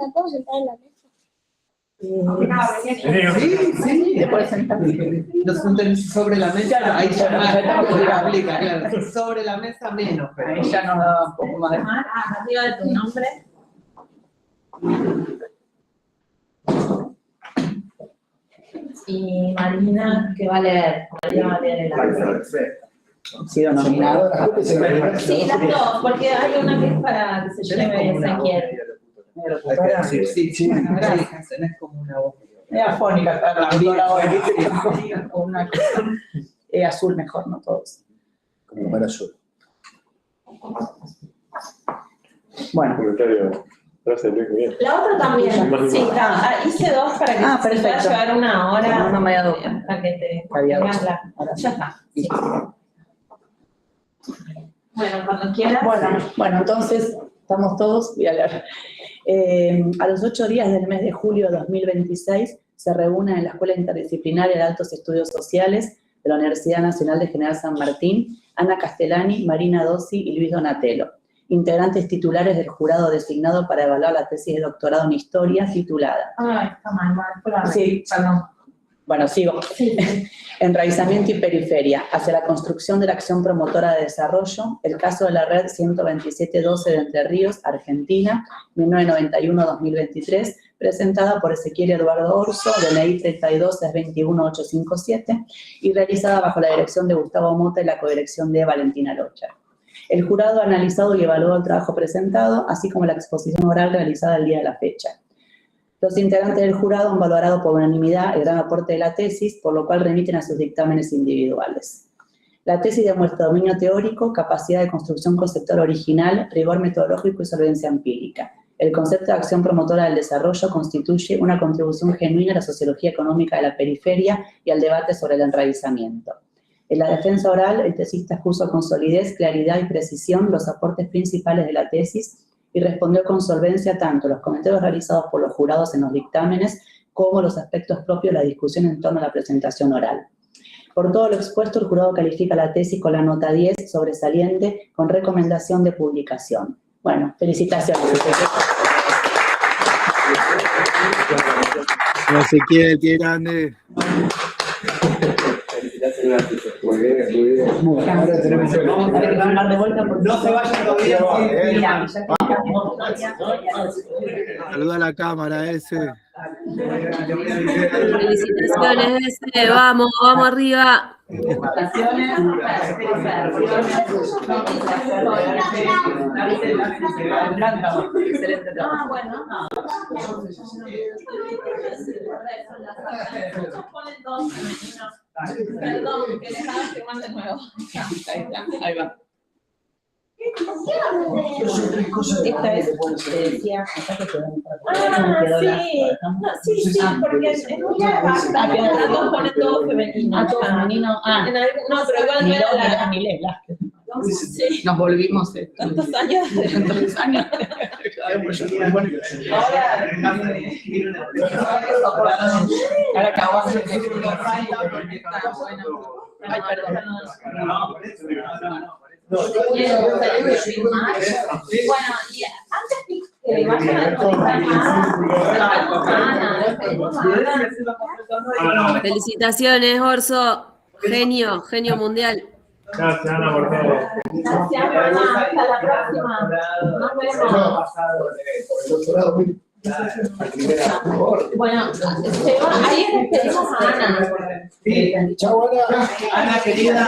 ¿Me puedo sentar en la mesa? Sí, te puedes sentar. Los puntos sobre la mesa, ahí ya más aplica, claro. Sobre la mesa menos, pero Ahí ya nos da un poco más de... Arriba de tu nombre. Y Marina, ¿qué va a leer? Marina va a leer el acto. sido nominado. Sí, las dos, porque hay una que es para que se lleve Ezequiel. Sí, bueno, gracias, tenés como una voz. Es afónica, la autora hoy, con una cosa. Azul mejor, no todos. Como para azul. Bueno. Comentario. Gracias, Luis, muy bien. La otra también, sí, hice dos para que se pueda perfecto. llevar una hora. No me había dado para que te había tengas dado. la. Ya está. Sí. Bueno, cuando quieras. Bueno, entonces, estamos todos, voy a leer. A los 8 días del mes de julio de 2026 se reúnen en la Escuela Interdisciplinaria de Altos Estudios Sociales de la Universidad Nacional de General San Martín, Ana Castellani, Marina Dossi y Luis Donatello, integrantes titulares del jurado designado para evaluar la tesis de doctorado en Historia titulada. Ay, está mal, Sí, perdón. Bueno, sigo. Sí. Enraizamiento y periferia, hacia la construcción de la acción promotora de desarrollo, el caso de la red 12712 de Entre Ríos, Argentina, 1991-2023, presentada por Ezequiel Eduardo Orso, DNI 32-21857, y realizada bajo la dirección de Gustavo Mota y la codirección de Valentina Locha. El jurado ha analizado y evaluado el trabajo presentado, así como la exposición oral realizada el día de la fecha. Los integrantes del jurado han valorado por unanimidad el gran aporte de la tesis, por lo cual remiten a sus dictámenes individuales. La tesis demuestra dominio teórico, capacidad de construcción conceptual original, rigor metodológico y solvencia empírica. El concepto de acción promotora del desarrollo constituye una contribución genuina a la sociología económica de la periferia y al debate sobre el enraizamiento. En la defensa oral, el tesista expuso con solidez, claridad y precisión los aportes principales de la tesis y respondió con solvencia tanto los comentarios realizados por los jurados en los dictámenes como los aspectos propios de la discusión en torno a la presentación oral. Por todo lo expuesto, el jurado califica la tesis con la nota 10, sobresaliente, con recomendación de publicación. Bueno, felicitaciones. Ezequiel, qué grande. Muy bien, muy bien. Ahora tenemos Vamos a tener que hablar de vuelta porque No se vayan todavía. Saluda a la cámara, ese. Felicitaciones, ese. Vamos, vamos arriba. Excelente trabajo. Bueno. Perdón, que les haga firmar de nuevo. Ahí va. Esta es, te decía, acá que te dan para Sí, porque es muy larga. Las dos ponen todo femenino. todo femenino. No, pero igual no era la. Sí. Nos volvimos Tantos años. tantos años. Ahora acabamos de Ay, perdón. Bueno, y antes que vayan a Ana. Felicitaciones, Orso. Genio mundial. Gracias, Ana, por todo. Gracias, Ana. Hasta la próxima. Nos vemos. Bueno, ahí despedimos a Ana. Chao, Ana. Ana, querida.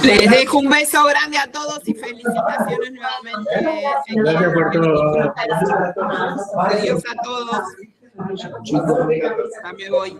Les dejo un beso grande a todos y felicitaciones nuevamente. Gracias por todo. Adiós a todos. Ya me voy.